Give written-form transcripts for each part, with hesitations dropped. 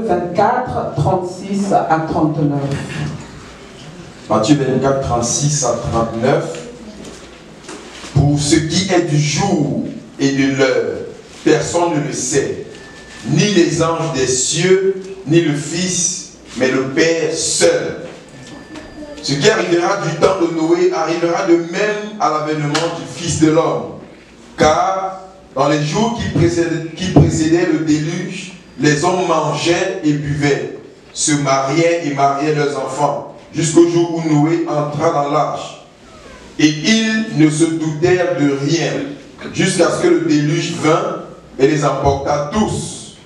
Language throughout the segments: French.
24, 36 à 39. Matthieu 24, 36 à 39. Pour ce qui est du jour et de l'heure, personne ne le sait, ni les anges des cieux, ni le Fils, mais le Père seul. Ce qui arrivera du temps de Noé arrivera de même à l'avènement du Fils de l'homme. Car dans les jours qui précédaient le déluge, les hommes mangeaient et buvaient, se mariaient et mariaient leurs enfants, jusqu'au jour où Noé entra dans l'arche. Et ils ne se doutèrent de rien, jusqu'à ce que le déluge vint et les emporta tous.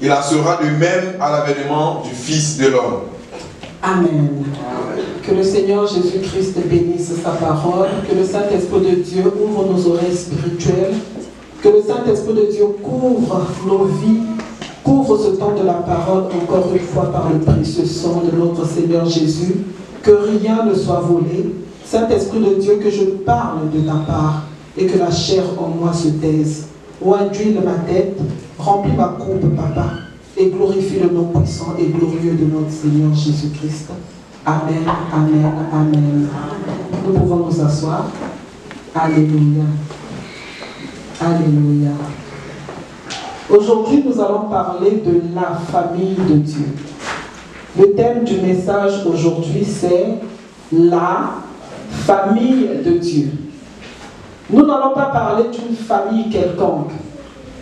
Il en sera de même à l'avènement du Fils de l'homme. Amen. Que le Seigneur Jésus-Christ bénisse sa parole, que le Saint-Esprit de Dieu ouvre nos oreilles spirituelles, que le Saint-Esprit de Dieu couvre nos vies, couvre ce temps de la parole encore une fois par le précieux sang de notre Seigneur Jésus, que rien ne soit volé. Saint-Esprit de Dieu, que je parle de ta part et que la chair en moi se taise. Ô induis ma tête, remplis ma coupe, Papa, et glorifie le nom puissant et glorieux de notre Seigneur Jésus-Christ. Amen, amen, amen. Nous pouvons nous asseoir. Alléluia. Alléluia. Aujourd'hui, nous allons parler de la famille de Dieu. Le thème du message aujourd'hui, c'est la famille de Dieu. Nous n'allons pas parler d'une famille quelconque,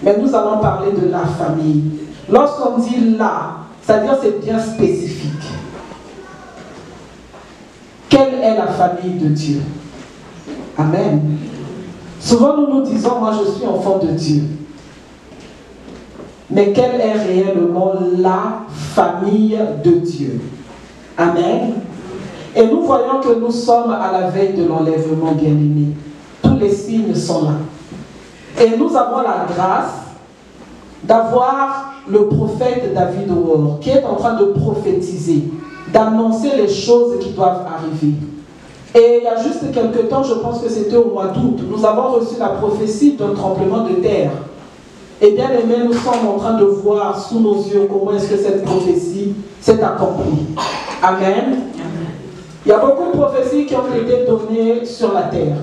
mais nous allons parler de la famille. Lorsqu'on dit la, c'est-à-dire c'est bien spécifique. Quelle est la famille de Dieu? Amen. Souvent nous nous disons, moi je suis enfant de Dieu. Mais quelle est réellement la famille de Dieu? Amen. Et nous voyons que nous sommes à la veille de l'enlèvement, bien-aimés. Tous les signes sont là. Et nous avons la grâce d'avoir le prophète David Howard qui est en train de prophétiser, d'annoncer les choses qui doivent arriver. Et il y a juste quelques temps, je pense que c'était au mois d'août, nous avons reçu la prophétie d'un tremblement de terre. Et bien aimé, nous sommes en train de voir sous nos yeux comment est-ce que cette prophétie s'est accomplie. Amen. Il y a beaucoup de prophéties qui ont été données sur la terre.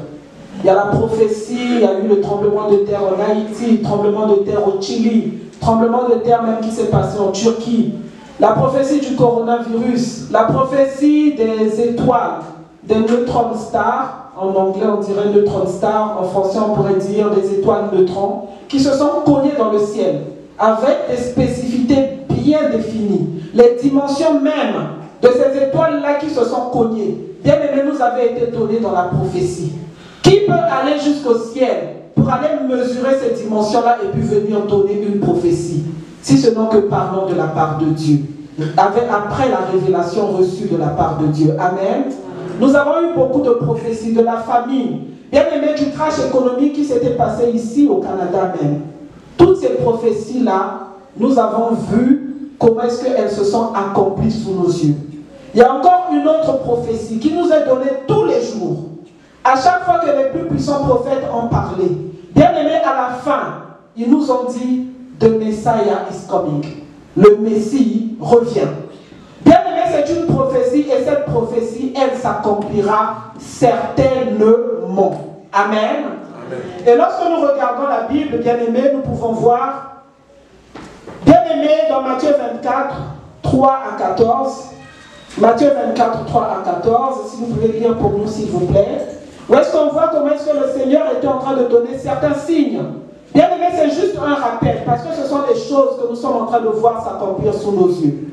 Il y a la prophétie, il y a eu le tremblement de terre en Haïti, tremblement de terre au Chili, tremblement de terre même qui s'est passé en Turquie, la prophétie du coronavirus, la prophétie des étoiles, des neutron stars, en anglais on dirait neutron stars, en français on pourrait dire des étoiles neutrons, qui se sont cognées dans le ciel, avec des spécificités bien définies, les dimensions même de ces étoiles-là qui se sont cognées, bien aimés, nous avaient été données dans la prophétie. Qui peut aller jusqu'au ciel pour aller mesurer ces dimensions-là et puis venir donner une prophétie? Si ce n'est que parlons de la part de Dieu, après la révélation reçue de la part de Dieu. Amen. Nous avons eu beaucoup de prophéties de la famine, bien aimé, du crash économique qui s'était passé ici au Canada même. Toutes ces prophéties-là, nous avons vu comment est-ce qu'elles se sont accomplies sous nos yeux. Il y a encore une autre prophétie qui nous est donnée tous les jours. À chaque fois que les plus puissants prophètes ont parlé, bien aimé, à la fin, ils nous ont dit « The Messiah is coming ». Le Messie revient. Bien aimé, c'est une prophétie et cette prophétie, elle s'accomplira certainement. Amen. Amen. Et lorsque nous regardons la Bible, bien aimé, nous pouvons voir, bien aimé, dans Matthieu 24, 3 à 14, Matthieu 24, 3 à 14, si vous pouvez lire pour nous s'il vous plaît. Où est-ce qu'on voit comment est-ce que le Seigneur était en train de donner certains signes? Bien aimé, c'est juste un rappel, parce que ce sont des choses que nous sommes en train de voir s'accomplir sous nos yeux.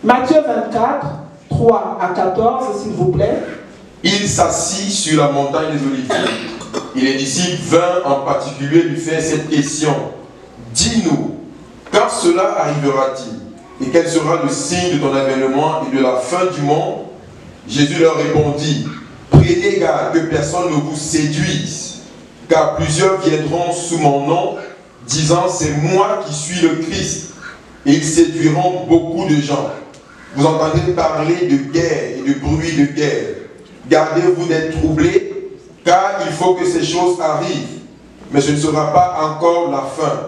Matthieu 24, 3 à 14, s'il vous plaît. Il s'assit sur la montagne des Oliviers. Et les disciples vinrent en particulier lui faire cette question. Dis-nous, quand cela arrivera-t-il? Et quel sera le signe de ton avènement et de la fin du monde? Jésus leur répondit. Prenez garde que personne ne vous séduise, car plusieurs viendront sous mon nom, disant c'est moi qui suis le Christ, et ils séduiront beaucoup de gens. Vous entendez parler de guerre et de bruit de guerre. Gardez-vous d'être troublés, car il faut que ces choses arrivent, mais ce ne sera pas encore la fin.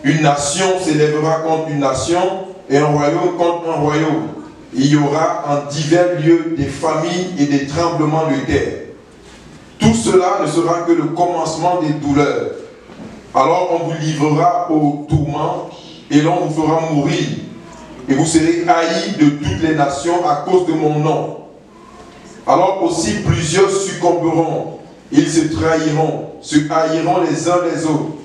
Une nation s'élèvera contre une nation, et un royaume contre un royaume. Il y aura en divers lieux des famines et des tremblements de terre. Tout cela ne sera que le commencement des douleurs. Alors on vous livrera au tourment et l'on vous fera mourir. Et vous serez haïs de toutes les nations à cause de mon nom. Alors aussi plusieurs succomberont. Ils se trahiront, se haïront les uns les autres.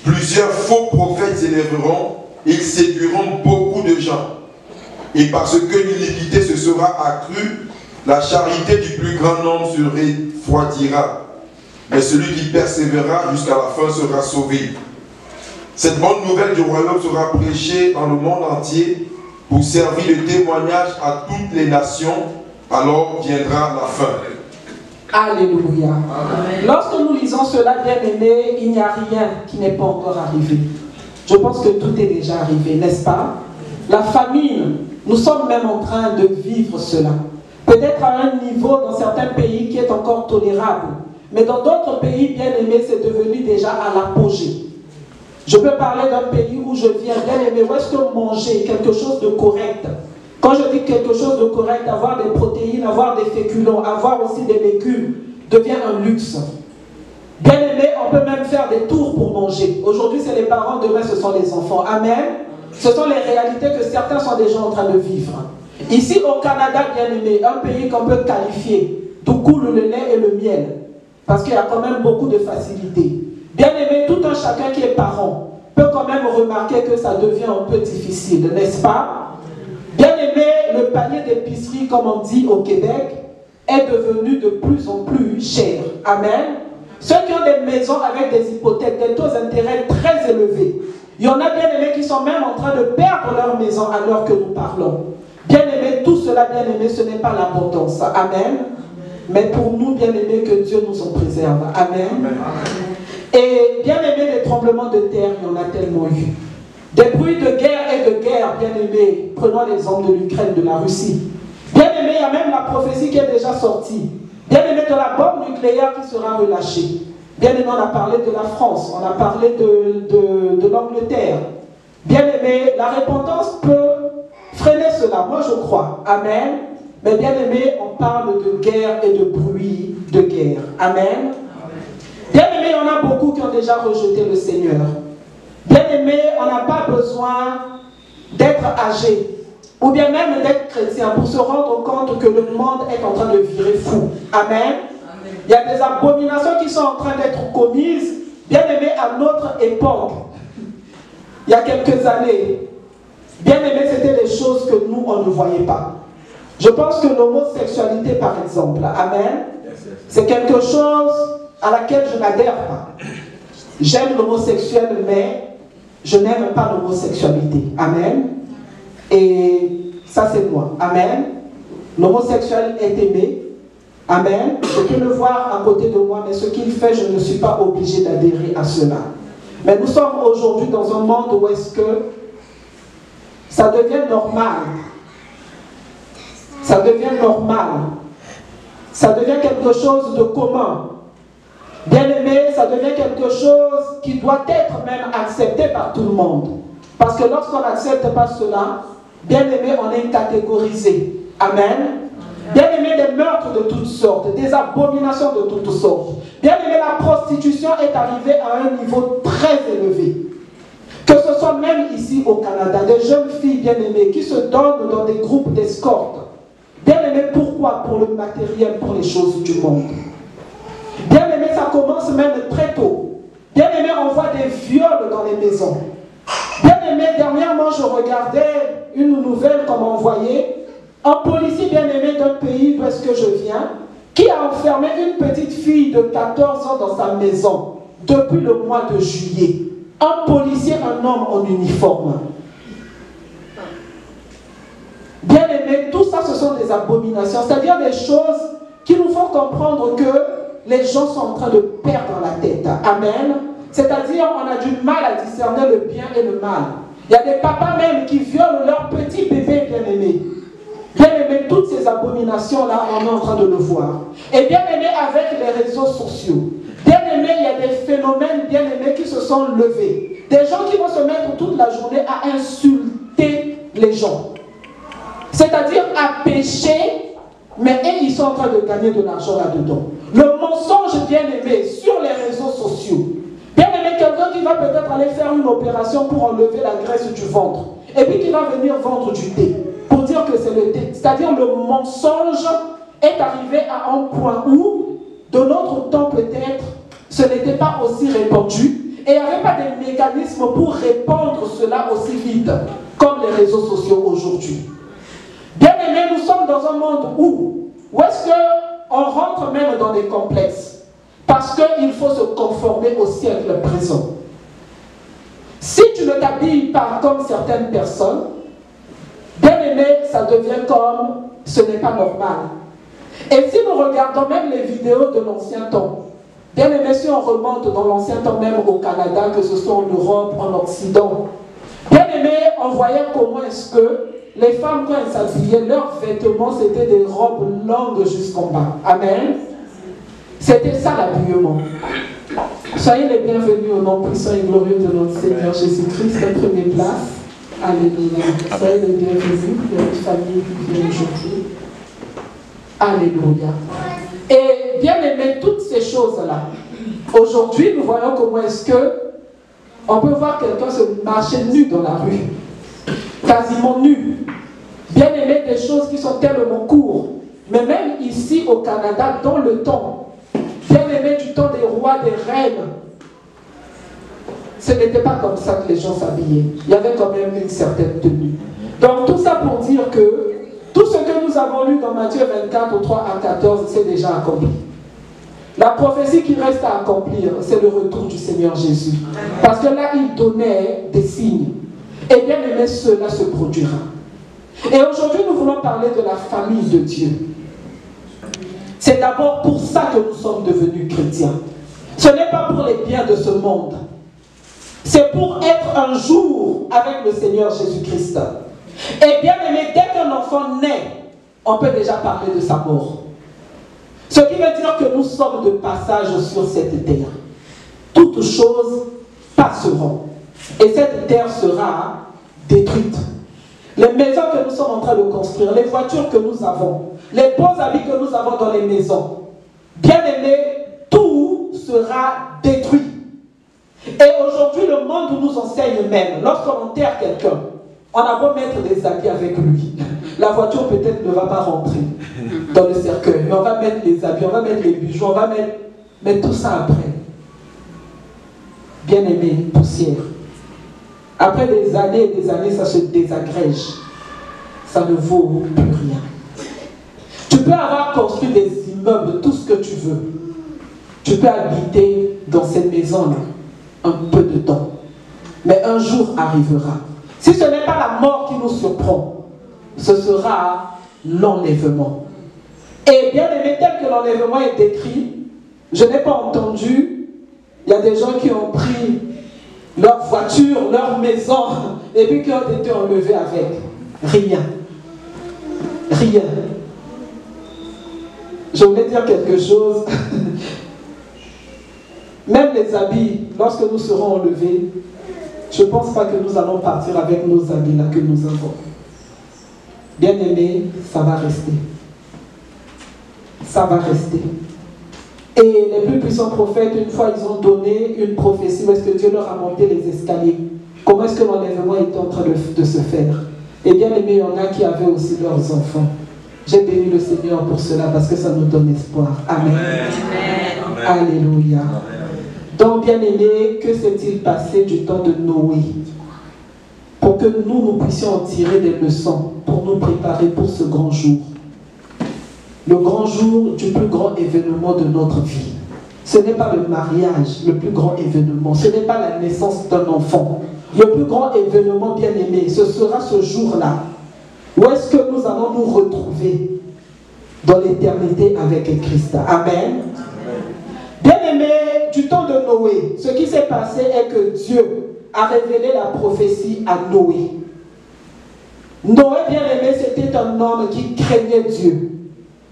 Plusieurs faux prophètes s'élèveront. Ils séduiront beaucoup de gens. Et parce que l'iniquité se sera accrue, la charité du plus grand nombre se refroidira. Mais celui qui persévérera jusqu'à la fin sera sauvé. Cette bonne nouvelle du royaume sera prêchée dans le monde entier pour servir de témoignage à toutes les nations. Alors viendra la fin. Alléluia. Amen. Lorsque nous lisons cela, bien-aimés, il n'y a rien qui n'est pas encore arrivé. Je pense que tout est déjà arrivé, n'est-ce pas? La famine, nous sommes même en train de vivre cela. Peut-être à un niveau dans certains pays qui est encore tolérable. Mais dans d'autres pays, bien-aimés, c'est devenu déjà à l'apogée. Je peux parler d'un pays où je viens, bien-aimé, où est-ce que manger quelque chose de correct? Quand je dis quelque chose de correct, avoir des protéines, avoir des féculents, avoir aussi des légumes, devient un luxe. Bien aimé, on peut même faire des tours pour manger. Aujourd'hui, c'est les parents, demain, ce sont les enfants. Amen. Ce sont les réalités que certains sont déjà en train de vivre. Ici, au Canada, bien aimé, un pays qu'on peut qualifier d'où coule le lait et le miel. Parce qu'il y a quand même beaucoup de facilité. Bien aimé, tout un chacun qui est parent peut quand même remarquer que ça devient un peu difficile, n'est-ce pas? Bien aimé, le panier d'épicerie, comme on dit au Québec, est devenu de plus en plus cher. Amen. Ceux qui ont des maisons avec des hypothèques, des taux d'intérêt très élevés, il y en a, bien aimés, qui sont même en train de perdre leur maison à l'heure que nous parlons. Bien aimé, tout cela, bien aimé, ce n'est pas l'abondance. Amen. Mais pour nous, bien aimés, que Dieu nous en préserve. Amen. Amen. Et bien aimé, les tremblements de terre, il y en a tellement eu. Des bruits de guerre et de guerre, bien aimés. Prenons l'exemple de l'Ukraine, de la Russie. Bien aimé, il y a même la prophétie qui est déjà sortie. Bien aimé, de la bombe nucléaire qui sera relâchée. Bien aimé, on a parlé de la France, on a parlé de l'Angleterre. Bien aimé, la repentance peut freiner cela, moi je crois. Amen. Mais bien aimé, on parle de guerre et de bruit de guerre. Amen. Bien aimé, il y en a beaucoup qui ont déjà rejeté le Seigneur. Bien aimé, on n'a pas besoin d'être âgé ou bien même d'être chrétien pour se rendre compte que le monde est en train de virer fou. Amen. Amen. Il y a des abominations qui sont en train d'être commises, bien aimé, à notre époque. Il y a quelques années, bien aimé, c'était des choses que nous, on ne voyait pas. Je pense que l'homosexualité, par exemple, amen, c'est quelque chose à laquelle je n'adhère pas. J'aime l'homosexuel, mais je n'aime pas l'homosexualité. Amen. Et ça, c'est moi. Amen. L'homosexuel est aimé. Amen. Je peux le voir à côté de moi, mais ce qu'il fait, je ne suis pas obligé d'adhérer à cela. Mais nous sommes aujourd'hui dans un monde où est-ce que ça devient normal. Ça devient normal. Ça devient quelque chose de commun. Bien aimé, ça devient quelque chose qui doit être même accepté par tout le monde. Parce que lorsqu'on n'accepte pas cela, bien aimé, on est catégorisé. Amen. Bien aimé, des meurtres de toutes sortes, des abominations de toutes sortes. Bien aimé, la prostitution est arrivée à un niveau très élevé. Que ce soit même ici au Canada, des jeunes filles bien aimées qui se donnent dans des groupes d'escorte. Bien aimé, pourquoi? Pour le matériel, pour les choses du monde. Bien aimé, ça commence même très tôt. Bien aimé, on voit des viols dans les maisons. Bien aimé, dernièrement, je regardais une nouvelle qu'on m'a envoyée. Un policier bien aimé d'un pays d'où est-ce que je viens, qui a enfermé une petite fille de 14 ans dans sa maison depuis le mois de juillet. Un policier, un homme en uniforme. Bien aimé, tout ça, ce sont des abominations. C'est-à-dire des choses qui nous font comprendre que les gens sont en train de perdre la tête. Amen. C'est-à-dire, on a du mal à discerner le bien et le mal. Il y a des papas même qui violent leurs petits bébés bien-aimés. Bien-aimés, toutes ces abominations-là, on est en train de le voir. Et bien-aimés, avec les réseaux sociaux, bien-aimés, il y a des phénomènes bien-aimés qui se sont levés. Des gens qui vont se mettre toute la journée à insulter les gens. C'est-à-dire à pécher, mais ils sont en train de gagner de l'argent là-dedans. Le mensonge, bien aimé, sur les réseaux sociaux. Bien aimé, quelqu'un qui va peut-être aller faire une opération pour enlever la graisse du ventre, et puis qui va venir vendre du thé, pour dire que c'est le thé. C'est-à-dire le mensonge est arrivé à un point où, de notre temps peut-être, ce n'était pas aussi répandu, et il n'y avait pas de mécanismes pour répandre cela aussi vite, comme les réseaux sociaux aujourd'hui. Bien aimé, nous sommes dans un monde où est-ce qu'on rentre même dans des complexes? Parce qu'il faut se conformer au siècle présent. Si tu ne t'habilles pas comme certaines personnes, bien aimé, ça devient comme ce n'est pas normal. Et si nous regardons même les vidéos de l'ancien temps, bien aimé, si on remonte dans l'ancien temps, même au Canada, que ce soit en Europe, en Occident, bien aimé, on voyait comment est-ce que les femmes, quand elles s'habillaient, leurs vêtements, c'était des robes longues jusqu'en bas. Amen. C'était ça l'habillement. Soyez les bienvenus au nom puissant et glorieux de notre Seigneur Jésus-Christ, la première place. Alléluia. Soyez les bienvenus de notre famille qui vient aujourd'hui. Alléluia. Et bien aimé, toutes ces choses-là, aujourd'hui, nous voyons comment est-ce que on peut voir quelqu'un se marcher nu dans la rue. Quasiment nu. Bien aimé, des choses qui sont tellement courtes. Mais même ici au Canada, dans le temps, bien aimé, du temps des rois, des reines, ce n'était pas comme ça que les gens s'habillaient. Il y avait quand même une certaine tenue. Donc tout ça pour dire que tout ce que nous avons lu dans Matthieu 24, 3 à 14, c'est déjà accompli. La prophétie qui reste à accomplir, c'est le retour du Seigneur Jésus. Parce que là, il donnait des signes. Et bien aimé, cela se produira. Et aujourd'hui, nous voulons parler de la famille de Dieu. C'est d'abord pour ça que nous sommes devenus chrétiens. Ce n'est pas pour les biens de ce monde. C'est pour être un jour avec le Seigneur Jésus-Christ. Et bien aimé, dès qu'un enfant naît, on peut déjà parler de sa mort. Ce qui veut dire que nous sommes de passage sur cette terre. Toutes choses passeront. Et cette terre sera détruite. Les maisons que nous sommes en train de construire, les voitures que nous avons, les beaux habits que nous avons dans les maisons, bien aimé, tout sera détruit. Et aujourd'hui, le monde nous enseigne même, lorsqu'on enterre quelqu'un, on a beau mettre des habits avec lui, la voiture peut-être ne va pas rentrer dans le cercueil, mais on va mettre les habits, on va mettre les bijoux, on va mettre tout ça après. Bien aimé, poussière. Après des années, ça se désagrège. Ça ne vaut plus rien. Tu peux avoir construit des immeubles, tout ce que tu veux. Tu peux habiter dans cette maison-là un peu de temps. Mais un jour arrivera. Si ce n'est pas la mort qui nous surprend, ce sera l'enlèvement. Et bien aimé, tel que l'enlèvement est décrit, je n'ai pas entendu, il y a des gens qui ont pris leur voiture, leur maison, et puis qui ont été enlevés avec. Rien. Rien. Je voulais dire quelque chose. Même les habits, lorsque nous serons enlevés, je ne pense pas que nous allons partir avec nos habits là que nous avons. Bien aimé, ça va rester. Ça va rester. Et les plus puissants prophètes, une fois, ils ont donné une prophétie où est-ce que Dieu leur a monté les escaliers. Comment est-ce que l'enlèvement était en train de se faire? Et bien aimé, il y en a qui avaient aussi leurs enfants. J'ai béni le Seigneur pour cela parce que ça nous donne espoir. Amen. Amen. Alléluia. Amen. Donc, bien aimé, que s'est-il passé du temps de Noé? Pour que nous puissions en tirer des leçons, pour nous préparer pour ce grand jour. Le grand jour du plus grand événement de notre vie. Ce n'est pas le mariage, le plus grand événement. Ce n'est pas la naissance d'un enfant. Le plus grand événement, bien aimé, ce sera ce jour-là. Où est-ce que nous allons nous retrouver dans l'éternité avec Christ? Amen. Bien aimé, du temps de Noé, ce qui s'est passé est que Dieu a révélé la prophétie à Noé. Noé, bien aimé, c'était un homme qui craignait Dieu.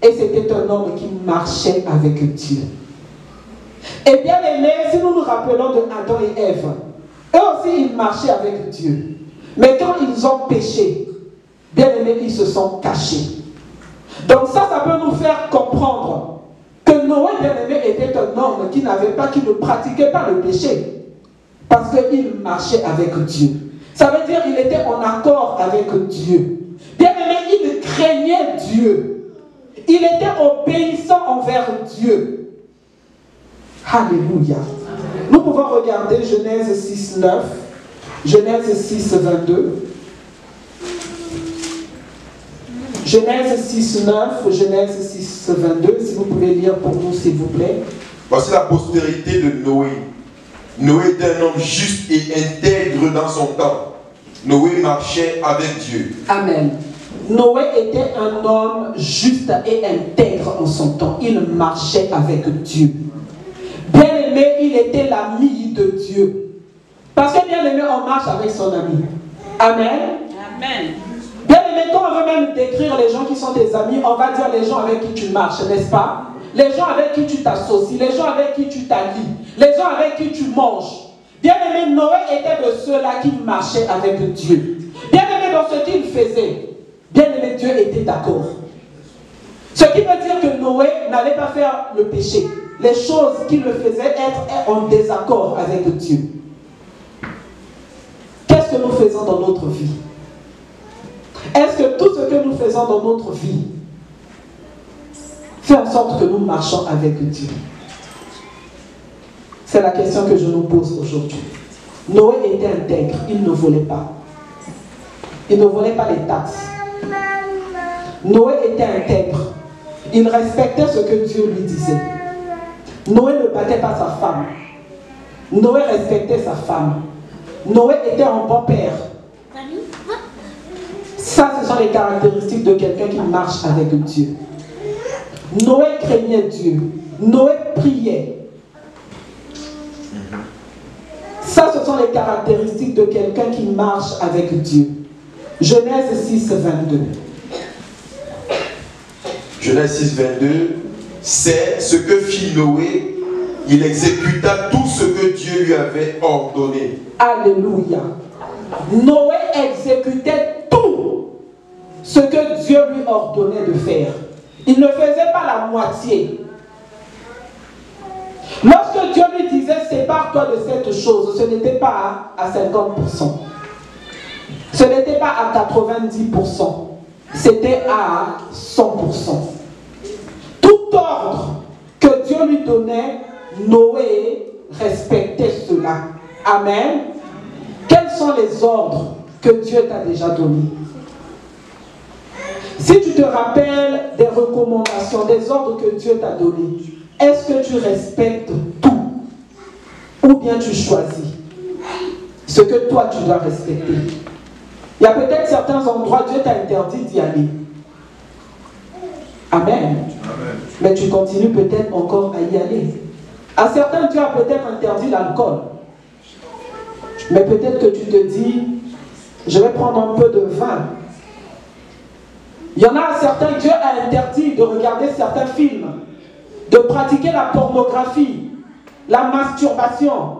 Et c'était un homme qui marchait avec Dieu. Et bien aimé, si nous nous rappelons de Adam et Ève, eux aussi ils marchaient avec Dieu. Mais quand ils ont péché, bien-aimés, ils se sont cachés. Donc ça peut nous faire comprendre que Noé, bien-aimé, était un homme qui ne pratiquait pas le péché. Parce qu'il marchait avec Dieu. Ça veut dire qu'il était en accord avec Dieu. Bien-aimé, il craignait Dieu. Il était obéissant envers Dieu. Alléluia. Nous pouvons regarder Genèse 6, 9. Genèse 6, 22. Genèse 6, 9. Genèse 6, 22. Si vous pouvez lire pour nous, s'il vous plaît. Voici la postérité de Noé. Noé était un homme juste et intègre dans son temps. Noé marchait avec Dieu. Amen. Noé était un homme juste et intègre en son temps. Il marchait avec Dieu. Bien-aimé, il était l'ami de Dieu. Parce que bien-aimé, on marche avec son ami. Amen. Amen. Bien-aimé, quand on veut même décrire les gens qui sont tes amis, on va dire les gens avec qui tu marches, n'est-ce pas? Les gens avec qui tu t'associes, les gens avec qui tu t'allies, les gens avec qui tu manges. Bien-aimé, Noé était de ceux-là qui marchaient avec Dieu. Bien-aimé, dans ce qu'il faisait, bien-aimé, Dieu était d'accord. Ce qui veut dire que Noé n'allait pas faire le péché. Les choses qui le faisaient être en désaccord avec Dieu. Qu'est-ce que nous faisons dans notre vie? Est-ce que tout ce que nous faisons dans notre vie fait en sorte que nous marchons avec Dieu? C'est la question que je nous pose aujourd'hui. Noé était intègre, il ne volait pas. Il ne volait pas les taxes. Noé était intègre. Il respectait ce que Dieu lui disait. Noé ne battait pas sa femme. Noé respectait sa femme. Noé était un bon père. Ça, ce sont les caractéristiques de quelqu'un qui marche avec Dieu. Noé craignait Dieu. Noé priait. Ça, ce sont les caractéristiques de quelqu'un qui marche avec Dieu. Genèse 6, 22. Genèse 6, 22. C'est ce que fit Noé. Il exécuta tout ce que Dieu lui avait ordonné. Alléluia. Noé exécutait tout ce que Dieu lui ordonnait de faire. Il ne faisait pas la moitié. Lorsque Dieu lui disait sépare-toi de cette chose, ce n'était pas à 50%. Ce n'était pas à 90%. C'était à 100%. Tout ordre que Dieu lui donnait, Noé respectait cela. Amen. Quels sont les ordres que Dieu t'a déjà donnés? Si tu te rappelles des recommandations, des ordres que Dieu t'a donnés, est-ce que tu respectes tout? Ou bien tu choisis ce que toi tu dois respecter? Il y a peut-être certains endroits, Dieu t'a interdit d'y aller. Amen. Amen. Mais tu continues peut-être encore à y aller. À certains, Dieu a peut-être interdit l'alcool. Mais peut-être que tu te dis, je vais prendre un peu de vin. Il y en a certains, Dieu a interdit de regarder certains films, de pratiquer la pornographie, la masturbation.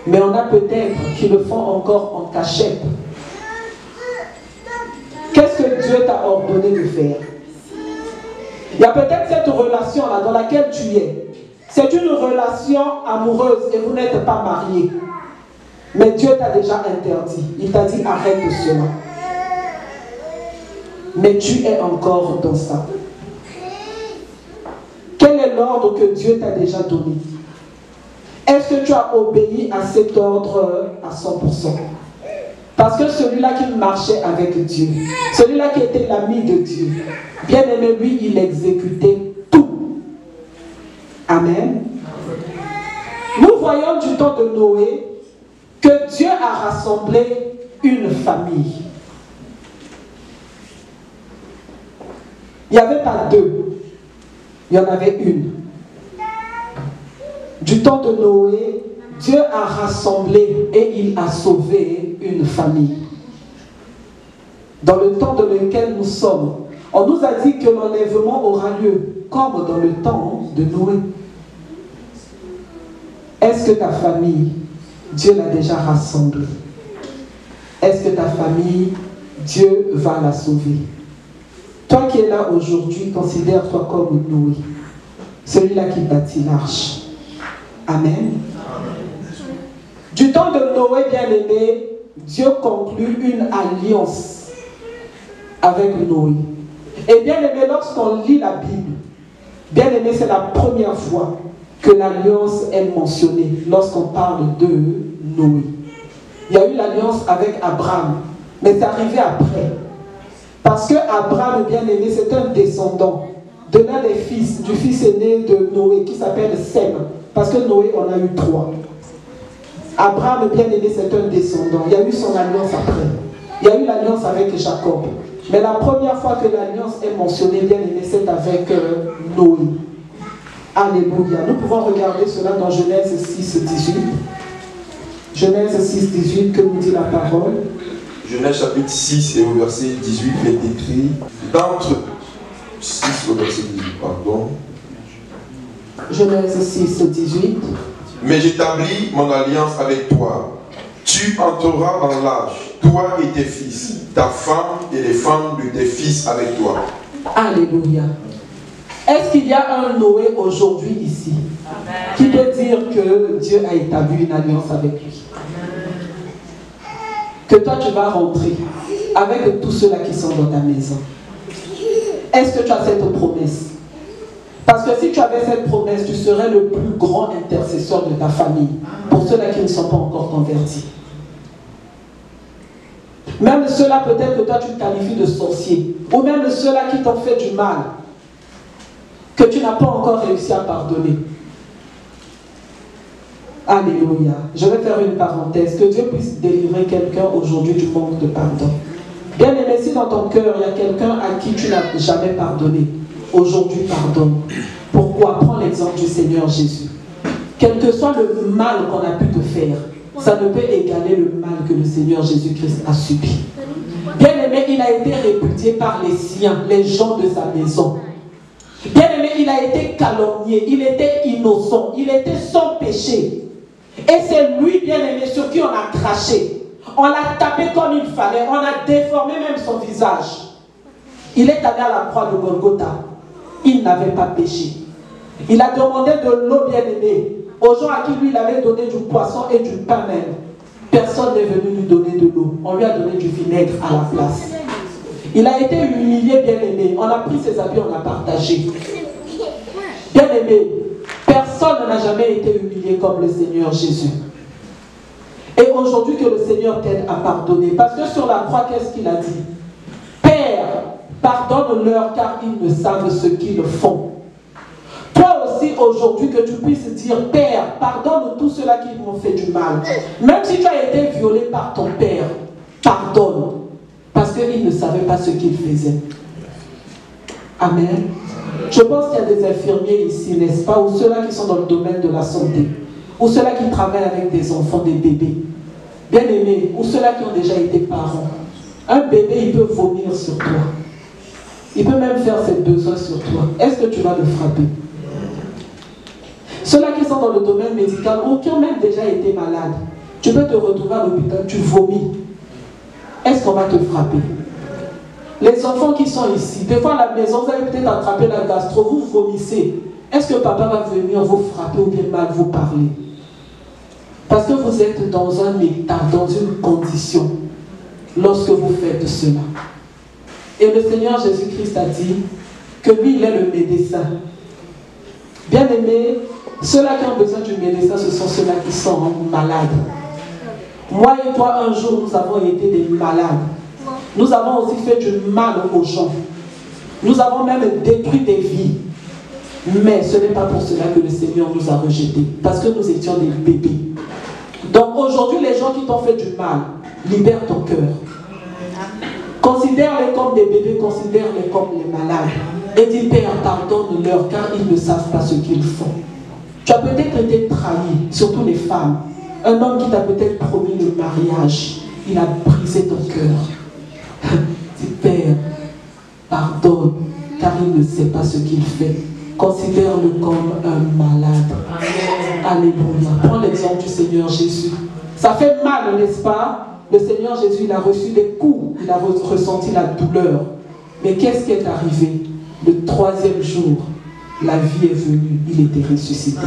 Mais on a peut-être qui le font encore en cachette. Qu'est-ce que Dieu t'a ordonné de faire? Il y a peut-être cette relation-là dans laquelle tu es. C'est une relation amoureuse et vous n'êtes pas mariés. Mais Dieu t'a déjà interdit. Il t'a dit arrête cela. Mais tu es encore dans ça. Quel est l'ordre que Dieu t'a déjà donné? Est-ce que tu as obéi à cet ordre à 100%? Parce que celui-là qui marchait avec Dieu, celui-là qui était l'ami de Dieu, bien aimé, lui, il exécutait tout. Amen. Nous voyons du temps de Noé que Dieu a rassemblé une famille. Il n'y avait pas deux, il y en avait une. Du temps de Noé, Dieu a rassemblé et il a sauvé une famille. Dans le temps dans lequel nous sommes, on nous a dit que l'enlèvement aura lieu comme dans le temps de Noé. Est-ce que ta famille, Dieu l'a déjà rassemblée? Est-ce que ta famille, Dieu va la sauver. Toi qui es là aujourd'hui, considère-toi comme Noé, celui-là qui bâtit l'arche. Amen. Du temps de Noé, bien-aimé, Dieu conclut une alliance avec Noé. Et bien-aimé, lorsqu'on lit la Bible, bien-aimé, c'est la première fois que l'alliance est mentionnée lorsqu'on parle de Noé. Il y a eu l'alliance avec Abraham, mais c'est arrivé après. Parce que Abraham, bien-aimé, c'est un descendant de l'un des fils, du fils aîné de Noé, qui s'appelle Sem. Parce que Noé en a eu 3. Abraham, bien-aimé, c'est un descendant. Il y a eu son alliance après. Il y a eu l'alliance avec Jacob. Mais la première fois que l'alliance est mentionnée, bien-aimé, c'est avec Noé. Alléluia. Nous pouvons regarder cela dans Genèse 6, 18. Genèse 6, 18, que nous dit la parole. Genèse chapitre 6 et au verset 18 est écrit d'entre 6 au verset 18, pardon. Genèse 6, 18. Mais j'établis mon alliance avec toi. Tu entreras dans l'âge, toi et tes fils, ta femme et les femmes de tes fils avec toi. Alléluia. Est-ce qu'il y a un Noé aujourd'hui ici qui peut dire que Dieu a établi une alliance avec lui? Que toi tu vas rentrer avec tous ceux-là qui sont dans ta maison. Est-ce que tu as cette promesse? Parce que si tu avais cette promesse, tu serais le plus grand intercesseur de ta famille pour ceux-là qui ne sont pas encore convertis. Même ceux-là, peut-être que toi tu te qualifies de sorcier, ou même ceux-là qui t'ont fait du mal, que tu n'as pas encore réussi à pardonner. Alléluia. Je vais faire une parenthèse. Que Dieu puisse délivrer quelqu'un aujourd'hui du manque de pardon. Bien aimé, si dans ton cœur, il y a quelqu'un à qui tu n'as jamais pardonné, aujourd'hui pardonne. Pourquoi? Prends l'exemple du Seigneur Jésus. Quel que soit le mal qu'on a pu te faire, ça ne peut égaler le mal que le Seigneur Jésus-Christ a subi. Bien aimé, il a été répudié par les siens, les gens de sa maison. Bien aimé, il a été calomnié, il était innocent, il était sans péché. Et c'est lui, bien aimé, sur qui on a craché. On l'a tapé comme il fallait, on a déformé même son visage. Il est allé à la croix de Golgotha. Il n'avait pas péché. Il a demandé de l'eau, bien aimée, aux gens à qui lui il avait donné du poisson et du pain même. Personne n'est venu lui donner de l'eau. On lui a donné du vinaigre à la place. Il a été humilié, bien aimé. On a pris ses habits, on a partagé. Bien aimé, personne n'a jamais été humilié comme le Seigneur Jésus. Et aujourd'hui que le Seigneur t'aide à pardonner. Parce que sur la croix, qu'est-ce qu'il a dit? Père, pardonne-leur car ils ne savent ce qu'ils font. Toi aussi aujourd'hui que tu puisses dire, Père, pardonne tous ceux-là qui m'ont fait du mal. Même si tu as été violé par ton père, pardonne. Parce qu'ils ne savaient pas ce qu'ils faisaient. Amen. Je pense qu'il y a des infirmiers ici, n'est-ce pas, ou ceux-là qui sont dans le domaine de la santé, ou ceux-là qui travaillent avec des enfants, des bébés, bien aimés, ou ceux-là qui ont déjà été parents. Un bébé, il peut vomir sur toi. Il peut même faire ses besoins sur toi. Est-ce que tu vas le frapper? Ceux-là qui sont dans le domaine médical, ou qui ont même déjà été malades, tu peux te retrouver à l'hôpital, tu vomis. Est-ce qu'on va te frapper? Les enfants qui sont ici, des fois à la maison, vous avez peut-être attrapé la gastro, vous vomissez. Est-ce que papa va venir vous frapper ou bien mal vous parler? Parce que vous êtes dans un état, dans une condition, lorsque vous faites cela. Et le Seigneur Jésus-Christ a dit que lui, il est le médecin. Bien aimé, ceux-là qui ont besoin du médecin, ce sont ceux-là qui sont malades. Moi et toi, un jour, nous avons été des malades. Nous avons aussi fait du mal aux gens. Nous avons même détruit des vies. Mais ce n'est pas pour cela que le Seigneur nous a rejetés. Parce que nous étions des bébés. Donc aujourd'hui, les gens qui t'ont fait du mal, libère ton cœur. Considère-les comme des bébés, considère-les comme les malades. Et dis, Père, pardonne-leur car ils ne savent pas ce qu'ils font. Tu as peut-être été trahi, surtout les femmes. Un homme qui t'a peut-être promis le mariage, il a brisé ton cœur. Dis, Père, pardonne, car il ne sait pas ce qu'il fait. Considère-le comme un malade. Alléluia. Prends l'exemple du Seigneur Jésus. Ça fait mal, n'est-ce pas? Le Seigneur Jésus, il a reçu des coups, il a ressenti la douleur. Mais qu'est-ce qui est arrivé? Le 3e jour, la vie est venue, il était ressuscité.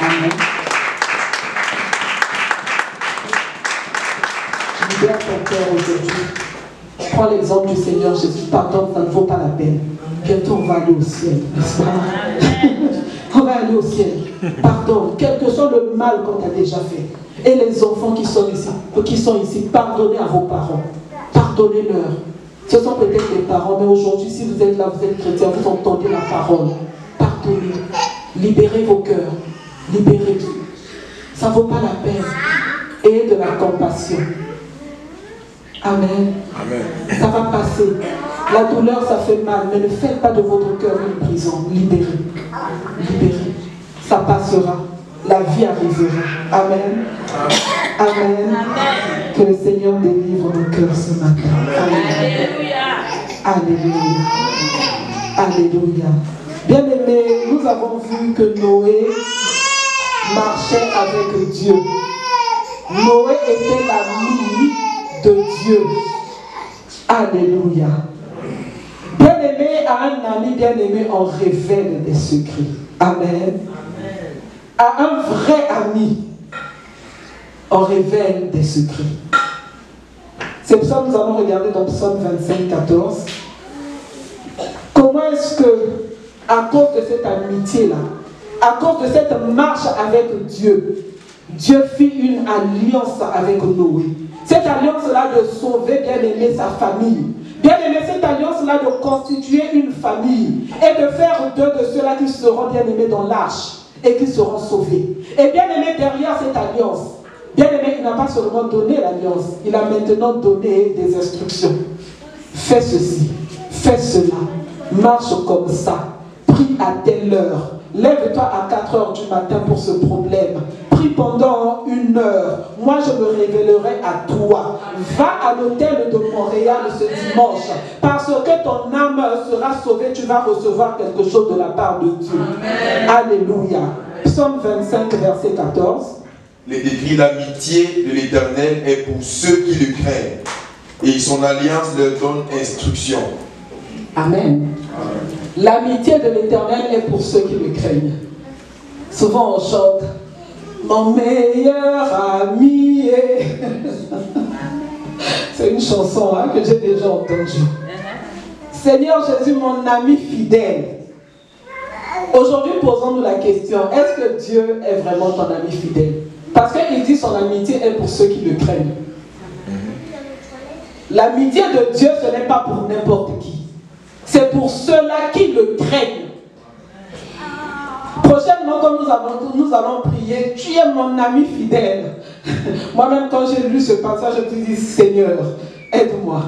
Amen. Libère ton cœur aujourd'hui. Prends l'exemple du Seigneur Jésus. Pardonne, ça ne vaut pas la peine. Bientôt on va aller au ciel, n'est-ce pas? On va aller au ciel. Pardonne, quel que soit le mal qu'on a déjà fait. Et les enfants qui sont ici, pardonnez à vos parents. Pardonnez-leur. Ce sont peut-être des parents, mais aujourd'hui, si vous êtes là, vous êtes chrétien, vous entendez la parole. Pardonnez. Libérez vos cœurs. Libérez. Ça ne vaut pas la peine. Ayez de la compassion. Amen. Amen. Ça va passer. La douleur, ça fait mal, mais ne faites pas de votre cœur une prison. Libérez. Libérez. Ça passera. La vie arrivera. Amen. Amen. Amen. Que le Seigneur délivre nos cœurs ce matin. Alléluia. Alléluia. Alléluia. Bien-aimés, nous avons vu que Noé marchait avec Dieu. Noé était l'ami de Dieu. Alléluia. Bien-aimé à un ami, bien-aimé, on révèle des secrets. Amen. À un vrai ami, on révèle des secrets. C'est pour ça que nous allons regarder dans Psaume 25, 14. Comment est-ce que, à cause de cette amitié-là, à cause de cette marche avec Dieu, Dieu fit une alliance avec Noé. Cette alliance-là de sauver, bien-aimé, sa famille. Bien-aimé, cette alliance-là de constituer une famille et de faire d'eux de ceux-là qui seront bien-aimés dans l'arche et qui seront sauvés. Et bien-aimé, derrière cette alliance, bien-aimé, il n'a pas seulement donné l'alliance, il a maintenant donné des instructions. Fais ceci, fais cela, marche comme ça, prie à telle heure, lève-toi à 4 heures du matin pour ce problème, prie pendant 1 heure, moi je me révélerai à toi, va à l'hôtel de Montréal ce dimanche, parce que ton âme sera sauvée, tu vas recevoir quelque chose de la part de Dieu. Amen. Alléluia. Psaume 25, verset 14. Il est écrit: l'amitié de l'Éternel est pour ceux qui le craignent, et son alliance leur donne instruction. Amen. L'amitié de l'Éternel est pour ceux qui le craignent. Souvent on chante mon meilleur ami est... C'est une chanson que j'ai déjà entendue. Seigneur Jésus, mon ami fidèle. Aujourd'hui, posons-nous la question, est-ce que Dieu est vraiment ton ami fidèle? Parce qu'il dit son amitié est pour ceux qui le craignent. L'amitié de Dieu, ce n'est pas pour n'importe qui. C'est pour ceux-là qui le craignent. Prochainement, quand nous allons prier, tu es mon ami fidèle. Moi-même, quand j'ai lu ce passage, je me dis, Seigneur, aide-moi.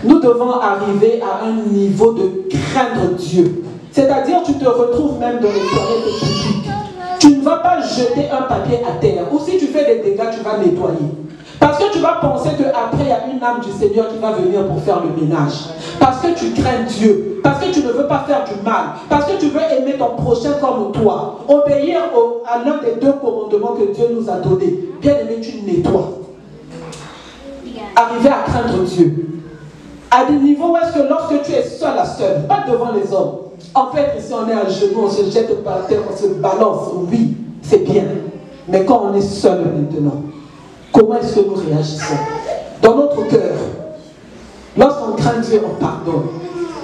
Nous devons arriver à un niveau de craindre Dieu. C'est-à-dire, tu te retrouves même dans les toilettes publiques. Tu ne vas pas jeter un papier à terre. Ou si tu fais des dégâts, tu vas nettoyer. Parce que tu vas penser qu'après, il y a une âme du Seigneur qui va venir pour faire le ménage. Parce que tu crains Dieu. Parce que tu ne veux pas faire du mal. Parce que tu veux aimer ton prochain comme toi. Obéir à l'un des 2 commandements que Dieu nous a donnés. Bien aimé, tu nettoies. Arriver à craindre Dieu. À des niveaux où est-ce que lorsque tu es seul à seul, pas devant les hommes. En fait, ici on est à genoux, on se jette par terre, on se balance. Oui, c'est bien. Mais quand on est seul maintenant, comment est-ce que nous réagissons? Dans notre cœur, lorsqu'on craint Dieu, on pardonne.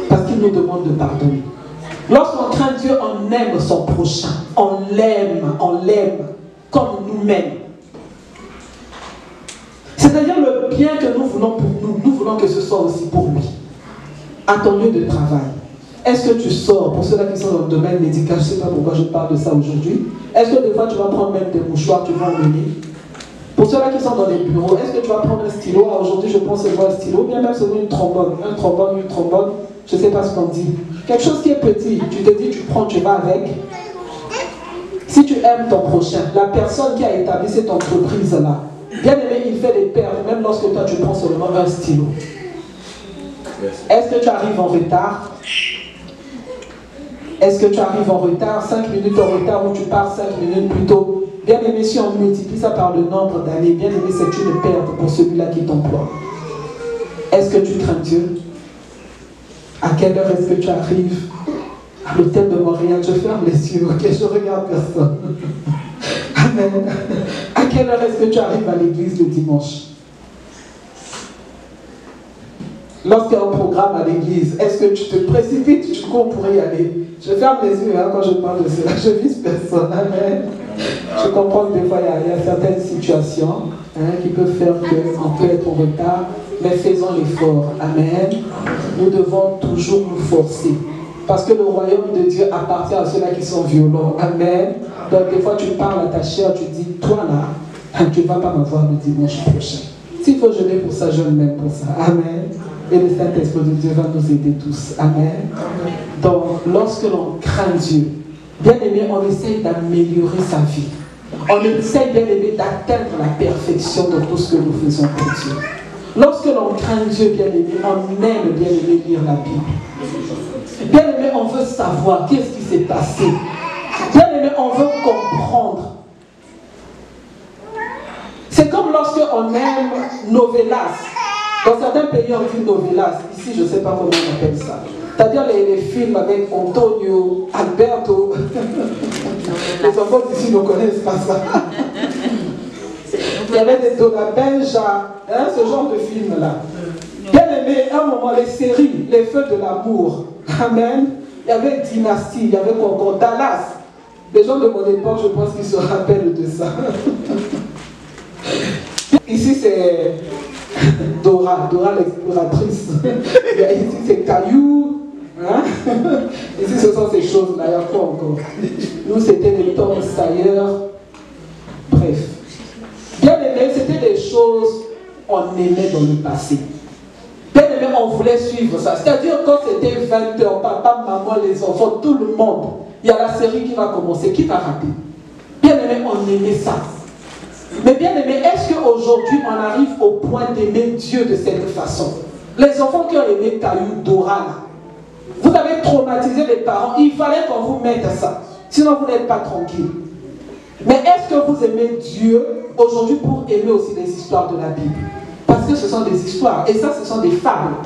Parce qu'il nous demande de pardonner. Lorsqu'on craint Dieu, on aime son prochain. On l'aime comme nous-mêmes. C'est-à-dire le bien que nous voulons pour nous voulons que ce soit aussi pour lui. À ton lieu de travail, est-ce que tu sors, pour ceux-là qui sont dans le domaine médical, je ne sais pas pourquoi je parle de ça aujourd'hui, est-ce que des fois tu vas prendre même des mouchoirs, tu vas emmener? Pour ceux-là qui sont dans les bureaux, est-ce que tu vas prendre un stylo? Aujourd'hui, je pense que c'est un stylo, bien même c'est une trombone. Un trombone, une trombone, je ne sais pas ce qu'on dit. Quelque chose qui est petit, tu te dis, tu prends, tu vas avec. Si tu aimes ton prochain, la personne qui a établi cette entreprise-là, bien aimé, il fait des pertes, même lorsque toi tu prends seulement un stylo. Est-ce que tu arrives en retard? Est-ce que tu arrives en retard, 5 minutes en retard, ou tu pars 5 minutes plus tôt? Bien aimé, si on multiplie ça par le nombre d'années, bien aimé, c'est une perte pour celui-là qui t'emploie. Est-ce que tu crains Dieu? À quelle heure est-ce que tu arrives à l'hôtel de Montréal? Je ferme les yeux, ok, je regarde personne. Amen. À quelle heure est-ce que tu arrives à l'église le dimanche? Lorsqu'il y a un programme à l'église, est-ce que tu te précipites, tu cours pour y aller? Je ferme les yeux quand je parle de cela, je vise personne. Amen. Je comprends que des fois il y a certaines situations qui peuvent faire qu'on peut être en retard, mais faisons l'effort. Amen. Nous devons toujours nous forcer. Parce que le royaume de Dieu appartient à ceux-là qui sont violents. Amen. Donc des fois tu parles à ta chair, tu dis, toi là, tu ne vas pas m'avoir le dimanche prochain. S'il faut jeûner pour ça, jeûne même pour ça. Amen. Et le Saint-Esprit de Dieu va nous aider tous. Amen. Donc, lorsque l'on craint Dieu, bien aimé, on essaye d'améliorer sa vie. On essaye, bien aimé, d'atteindre la perfection de tout ce que nous faisons pour Dieu. Lorsque l'on craint Dieu, bien aimé, on aime, bien aimé, lire la Bible. Bien aimé, on veut savoir qu'est-ce qui s'est passé. Bien aimé, on veut comprendre. C'est comme lorsque on aime novelas. Dans certains pays, on dit novelas. Ici, je ne sais pas comment on appelle ça. C'est-à-dire les films avec Antonio, Alberto. Les enfants d'ici ne connaissent pas ça. Il y avait des Donna Benja, ce genre de film-là. Bien aimé, à un moment, les séries, les feux de l'amour. Amen. Il y avait Dynastie, il y avait encore Dallas. Les gens de mon époque, je pense qu'ils se rappellent de ça. Ici, c'est Dora l'exploratrice. Ici, c'est Caillou. Hein? Ici, ce sont ces choses-là. Il y a quoi encore? Nous, c'était les Tom Sawyer. Bref. Bien aimé, c'était des choses qu'on aimait dans le passé. Bien aimé, on voulait suivre ça. C'est-à-dire, quand c'était 20h, papa, maman, les enfants, tout le monde, il y a la série qui va commencer. Qui va rater? Bien aimé, on aimait ça. Mais bien aimé, est-ce qu'aujourd'hui on arrive au point d'aimer Dieu de cette façon? Les enfants qui ont aimé Caillou, Dora, là, vous avez traumatisé les parents, il fallait qu'on vous mette ça. Sinon vous n'êtes pas tranquille. Mais est-ce que vous aimez Dieu aujourd'hui pour aimer aussi les histoires de la Bible? Parce que ce sont des histoires, et ça ce sont des fables.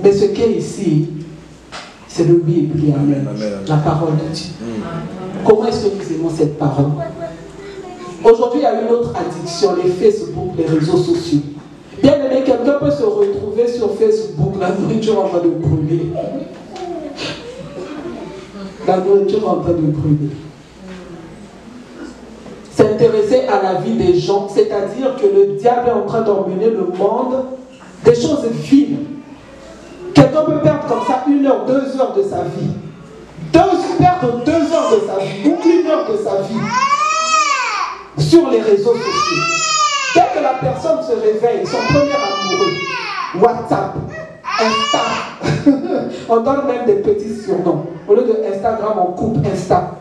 Mais ce qui est ici, c'est le oui et puis amen. La parole de Dieu. Comment est-ce que nous aimons cette parole? Aujourd'hui, il y a une autre addiction, les Facebook, les réseaux sociaux. Bien aimé, quelqu'un peut se retrouver sur Facebook, la nourriture en train de brûler. La nourriture en train de brûler. S'intéresser à la vie des gens, c'est-à-dire que le diable est en train d'emmener le monde des choses viles. Quelqu'un peut perdre comme ça 1 heure, 2 heures de sa vie. Perdre 2 heures de sa vie, ou 1 heure de sa vie. Sur les réseaux sociaux. Dès que la personne se réveille, son premier amoureux, WhatsApp, Insta, on donne même des petits surnoms. Au lieu de Instagram, on coupe Insta.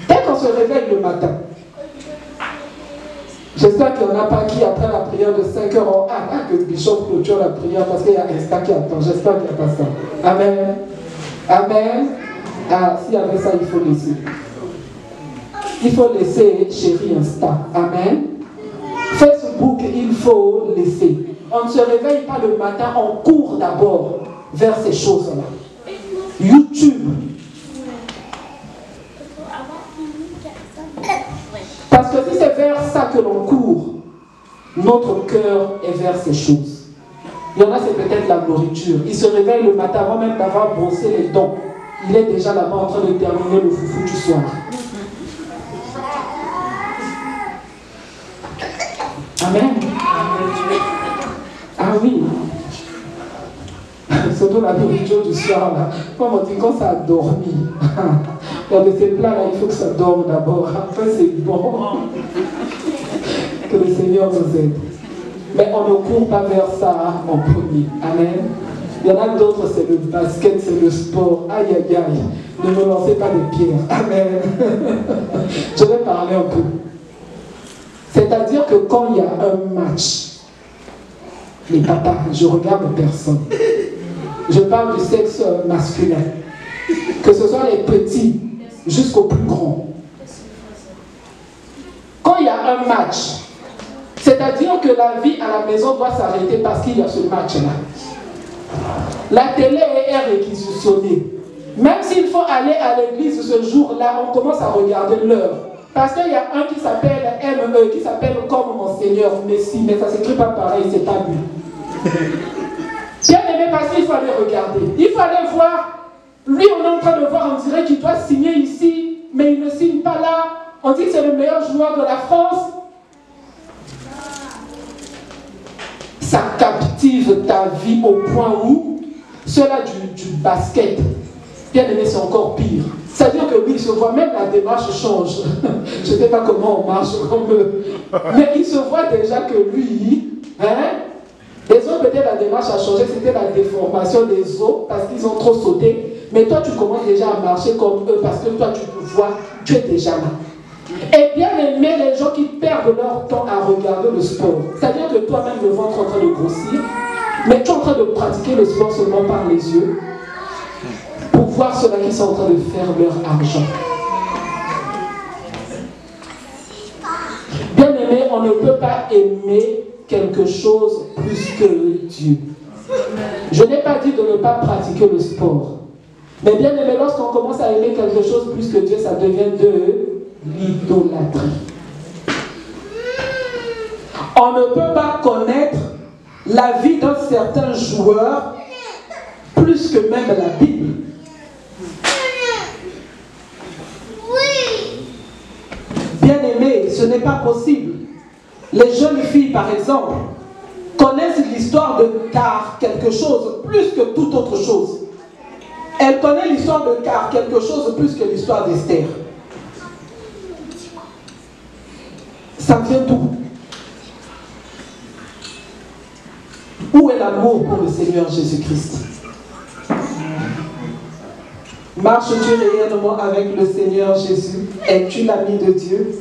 Dès qu'on se réveille le matin, j'espère qu'il n'y en a pas qui, après la prière de 5 heures, ont hâte que Bishop clôture la prière parce qu'il y a Insta qui attend. J'espère qu'il n'y a pas ça. Amen. Amen. Ah, s'il y avait ça, il faut laisser. Il faut laisser, chérie, Insta. Amen. Facebook, il faut laisser. On ne se réveille pas le matin, on court d'abord vers ces choses-là. YouTube. Parce que si c'est vers ça que l'on court, notre cœur est vers ces choses. Il y en a, c'est peut-être la nourriture. Il se réveille le matin avant même d'avoir brossé les dents. Il est déjà là-bas en train de terminer le foufou du soir. Amen. Ah oui. Surtout la nourriture du soir, là. Comme on dit, quand ça a dormi. Dans de ces plats-là, il faut que ça dorme d'abord. Après, c'est bon. Que le Seigneur nous aide. Mais on ne court pas vers ça en premier. Amen. Il y en a d'autres, c'est le basket, c'est le sport. Aïe, aïe, aïe. Ne me lancez pas des pierres. Amen. Je vais parler un peu. C'est-à-dire que quand il y a un match, les papas, je regarde personne. Je parle du sexe masculin. Que Que ce soit les petits jusqu'aux plus grands. Quand il y a un match, c'est-à-dire que la vie à la maison doit s'arrêter parce qu'il y a ce match-là. La télé est réquisitionnée. Même s'il faut aller à l'église ce jour-là, on commence à regarder l'heure. Parce qu'il y a un qui s'appelle ME, qui s'appelle comme mon Seigneur Messi, mais ça ne s'écrit pas pareil, c'est pas lui. Bien aimé, parce qu'il faut aller regarder. Il faut aller voir. Lui, on est en train de voir, on dirait qu'il doit signer ici, mais il ne signe pas là. On dit que c'est le meilleur joueur de la France. Ça captive ta vie au point où cela du basket, bien aimé, c'est encore pire. C'est-à-dire que lui, il se voit, même la démarche change. Je ne sais pas comment on marche comme eux. Mais il se voit déjà que lui, les autres, peut-être la démarche a changé, c'était la déformation des os parce qu'ils ont trop sauté. Mais toi, tu commences déjà à marcher comme eux parce que toi, tu te vois, tu es déjà là. Et bien aimé, les gens qui perdent leur temps à regarder le sport. C'est-à-dire que toi-même, le ventre est en train de grossir, mais tu es en train de pratiquer le sport seulement par les yeux pour voir ceux-là qui sont en train de faire leur argent. Bien aimé, on ne peut pas aimer quelque chose plus que Dieu. Je n'ai pas dit de ne pas pratiquer le sport. Mais bien aimé, lorsqu'on commence à aimer quelque chose plus que Dieu, ça devient de l'idolâtrie. On ne peut pas connaître la vie d'un certain joueur plus que même la Bible. Bien aimé, ce n'est pas possible. Les jeunes filles, par exemple, connaissent l'histoire de Car quelque chose plus que toute autre chose. Elles connaissent l'histoire de Car quelque chose plus que l'histoire d'Esther. Ça vient d'où? Où est l'amour pour le Seigneur Jésus-Christ? Marches-tu réellement avec le Seigneur Jésus? Es-tu l'ami de Dieu?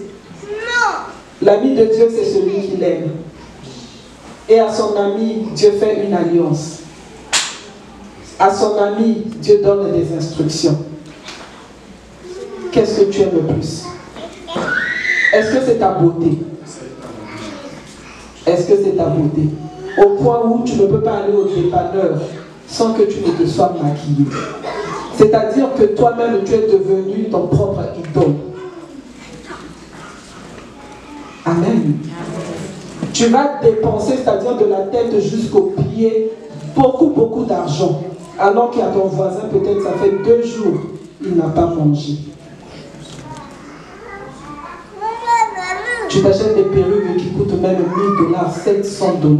Non. L'ami de Dieu, c'est celui qui l'aime. Et à son ami, Dieu fait une alliance. À son ami, Dieu donne des instructions. Qu'est-ce que tu aimes le plus? Est-ce que c'est ta beauté? Est-ce que c'est ta beauté? Au point où tu ne peux pas aller au dépanneur sans que tu ne te sois maquillé. C'est-à-dire que toi-même, tu es devenu ton propre idole. Amen. Tu vas dépenser, c'est-à-dire de la tête jusqu'aux pieds, beaucoup d'argent. Alors qu'à ton voisin, peut-être ça fait 2 jours, il n'a pas mangé. Tu t'achètes des perruques qui coûtent même $1000, $700.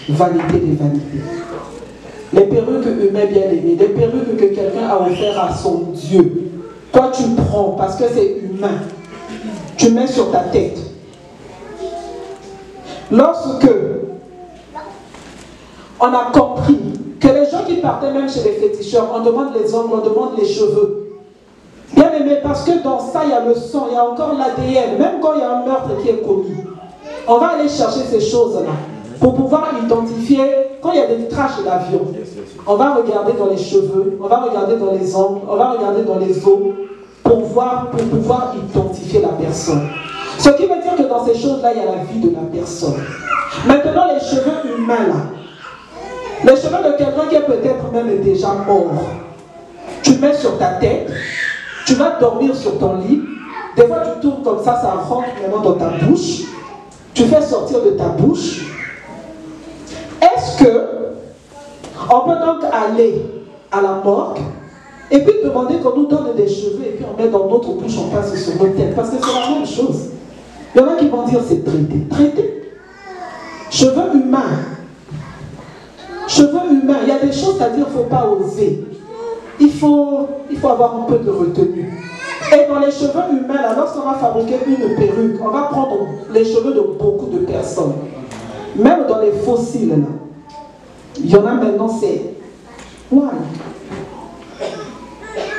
Vanité des vanités. Les perruques humaines bien aimées, des perruques que quelqu'un a offert à son Dieu. Toi tu prends parce que c'est humain. Tu mets sur ta tête. Lorsque on a compris que les gens qui partaient même chez les féticheurs, on demande les ongles, on demande les cheveux. Bien aimé, parce que dans ça, il y a le sang, il y a encore l'ADN. Même quand il y a un meurtre qui est commis, on va aller chercher ces choses-là pour pouvoir identifier, quand il y a des traces d'avion, on va regarder dans les cheveux, on va regarder dans les ongles, on va regarder dans les os pour pouvoir identifier la personne. Ce qui veut dire que dans ces choses-là, il y a la vie de la personne. Maintenant, les cheveux humains, là, les cheveux de quelqu'un qui est peut-être même déjà mort, tu mets sur ta tête, tu vas dormir sur ton lit, des fois tu tournes comme ça rentre maintenant dans ta bouche, tu fais sortir de ta bouche. Est-ce que on peut donc aller à la morgue et puis demander qu'on nous donne des cheveux et puis on met dans notre bouche, on passe sur notre tête? Parce que c'est la même chose. Il y en a qui vont dire c'est traité. Traité. Cheveux humains. Cheveux humains. Il y a des choses à dire, il ne faut pas oser. Il faut avoir un peu de retenue. Et dans les cheveux humains, là, lorsqu'on va fabriquer une perruque, on va prendre les cheveux de beaucoup de personnes. Même dans les fossiles, là, il y en a maintenant, c'est... Ouais.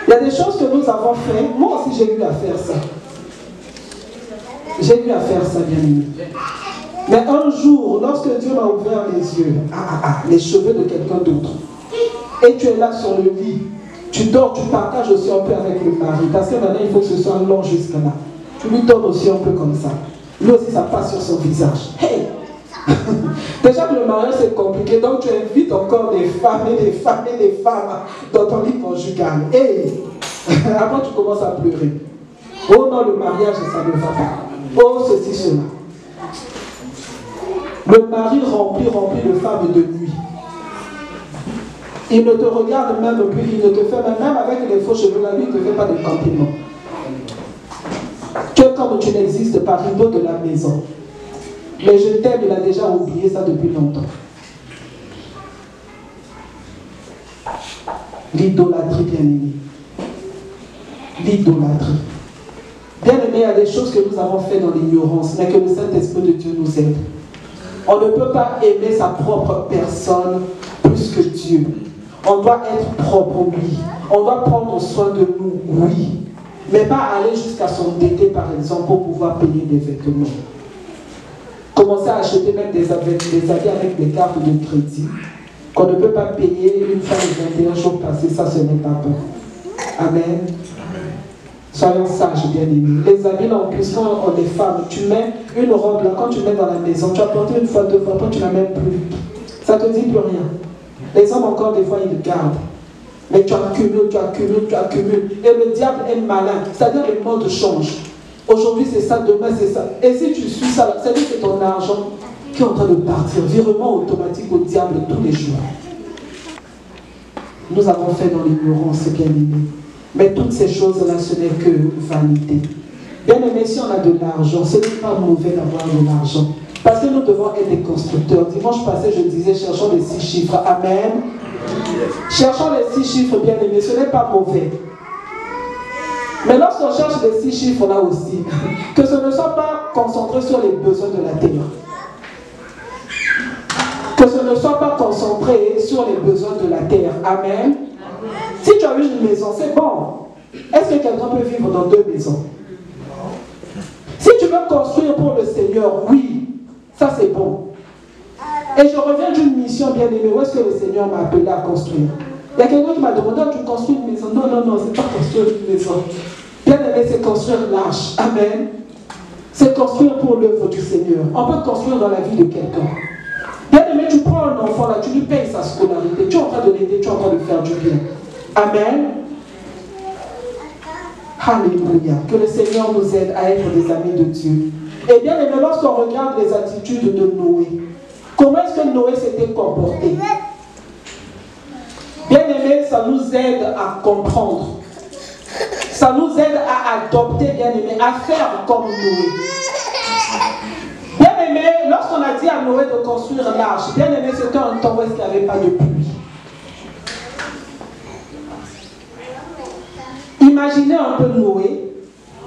Il y a des choses que nous avons fait. Moi aussi, j'ai eu à faire ça. J'ai eu à faire ça, bien aimé. Mais un jour, lorsque Dieu m'a ouvert les yeux, les cheveux de quelqu'un d'autre, et tu es là sur le lit, Tu dors, tu partages aussi un peu avec le mari. Parce que maintenant, il faut que ce soit long jusque-là. Tu lui donnes aussi un peu comme ça. Lui aussi, ça passe sur son visage. Hey! Déjà que le mariage, c'est compliqué. Donc, tu invites encore des femmes et des femmes et des femmes dans ton lit conjugal. Hey! Après, tu commences à pleurer. Oh non, le mariage, ça ne va pas. Oh, ceci, cela. Le mari remplit de femmes de nuit. Il ne te regarde même plus, il ne te fait même avec les faux cheveux là, lui, il ne te fait pas de compliments. Que comme tu n'existes pas, rideau de la maison. Mais je t'aime, il a déjà oublié ça depuis longtemps. L'idolâtrie, bien aimé. L'idolâtrie. Bien aimé, il y a des choses que nous avons fait dans l'ignorance, mais que le Saint-Esprit de Dieu nous aide. On ne peut pas aimer sa propre personne plus que Dieu. On doit être propre, oui. On doit prendre soin de nous, oui. Mais pas aller jusqu'à s'endetter, par exemple, pour pouvoir payer des vêtements. Commencer à acheter même des habits avec des cartes de crédit qu'on ne peut pas payer une fois les 21 jours passés. Ça, ce n'est pas bon. Amen. Soyons sages, bien aimés. Les habits, là, en plus, quand on est femme, tu mets une robe, là, quand tu mets dans la maison, tu as porté une fois, deux fois, après tu n'as même plus. Ça ne te dit plus rien. Les hommes, encore, des fois, ils gardent. Mais tu accumules, tu accumules, tu accumules. Et le diable est malin. C'est-à-dire que le monde change. Aujourd'hui, c'est ça, demain, c'est ça. Et si tu suis ça, c'est-à-dire que c'est ton argent qui est en train de partir. Virement automatique au diable tous les jours. Nous avons fait dans l'ignorance, bien aimé. Mais toutes ces choses-là, ce n'est que vanité. Bien aimé, si on a de l'argent, ce n'est pas mauvais d'avoir de l'argent. Parce que nous devons être des constructeurs. Dimanche passé, je disais, cherchons les 6 chiffres. Amen. Cherchons les 6 chiffres, bien aimés, ce n'est pas mauvais. Mais lorsqu'on cherche les 6 chiffres là aussi, que ce ne soit pas concentré sur les besoins de la terre. Que ce ne soit pas concentré sur les besoins de la terre. Amen. Si tu as une maison, c'est bon. Est-ce que quelqu'un peut vivre dans 2 maisons? Si tu veux construire pour le Seigneur, oui, ça c'est bon. Et je reviens d'une mission bien aimée. Où est-ce que le Seigneur m'a appelé à construire? Il y a quelqu'un qui m'a demandé, tu construis une maison? Non, non, non, c'est pas construire une maison. Bien aimé, c'est construire l'arche. Amen. C'est construire pour l'œuvre du Seigneur. On peut construire dans la vie de quelqu'un. Bien aimé, tu prends un enfant là, tu lui payes sa scolarité. Tu es en train de l'aider, tu es en train de faire du bien. Amen. Alléluia. Que le Seigneur nous aide à être des amis de Dieu. Et bien aimé, lorsqu'on regarde les attitudes de Noé, comment est-ce que Noé s'était comporté? Bien aimé, ça nous aide à comprendre. Ça nous aide à adopter, bien aimé, à faire comme Noé. Bien aimé, lorsqu'on a dit à Noé de construire l'arche, bien aimé, c'était un temps où il n'y avait pas de pluie. Imaginez un peu Noé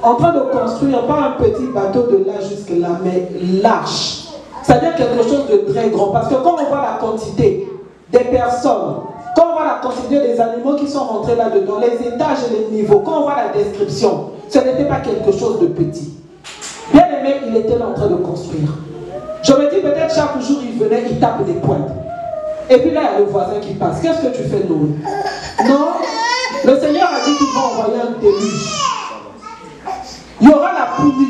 en train de construire pas un petit bateau de là jusque-là, mais l'arche. C'est-à-dire quelque chose de très grand. Parce que quand on voit la quantité des personnes, quand on voit la quantité des animaux qui sont rentrés là-dedans, les étages et les niveaux, quand on voit la description, ce n'était pas quelque chose de petit. Bien aimé, il était là en train de construire. Je me dis peut-être chaque jour il venait, il tape des pointes. Et puis là, il y a le voisin qui passe. Qu'est-ce que tu fais, Noé? Non, le Seigneur a dit qu'il va envoyer un déluge. Il y aura la pluie.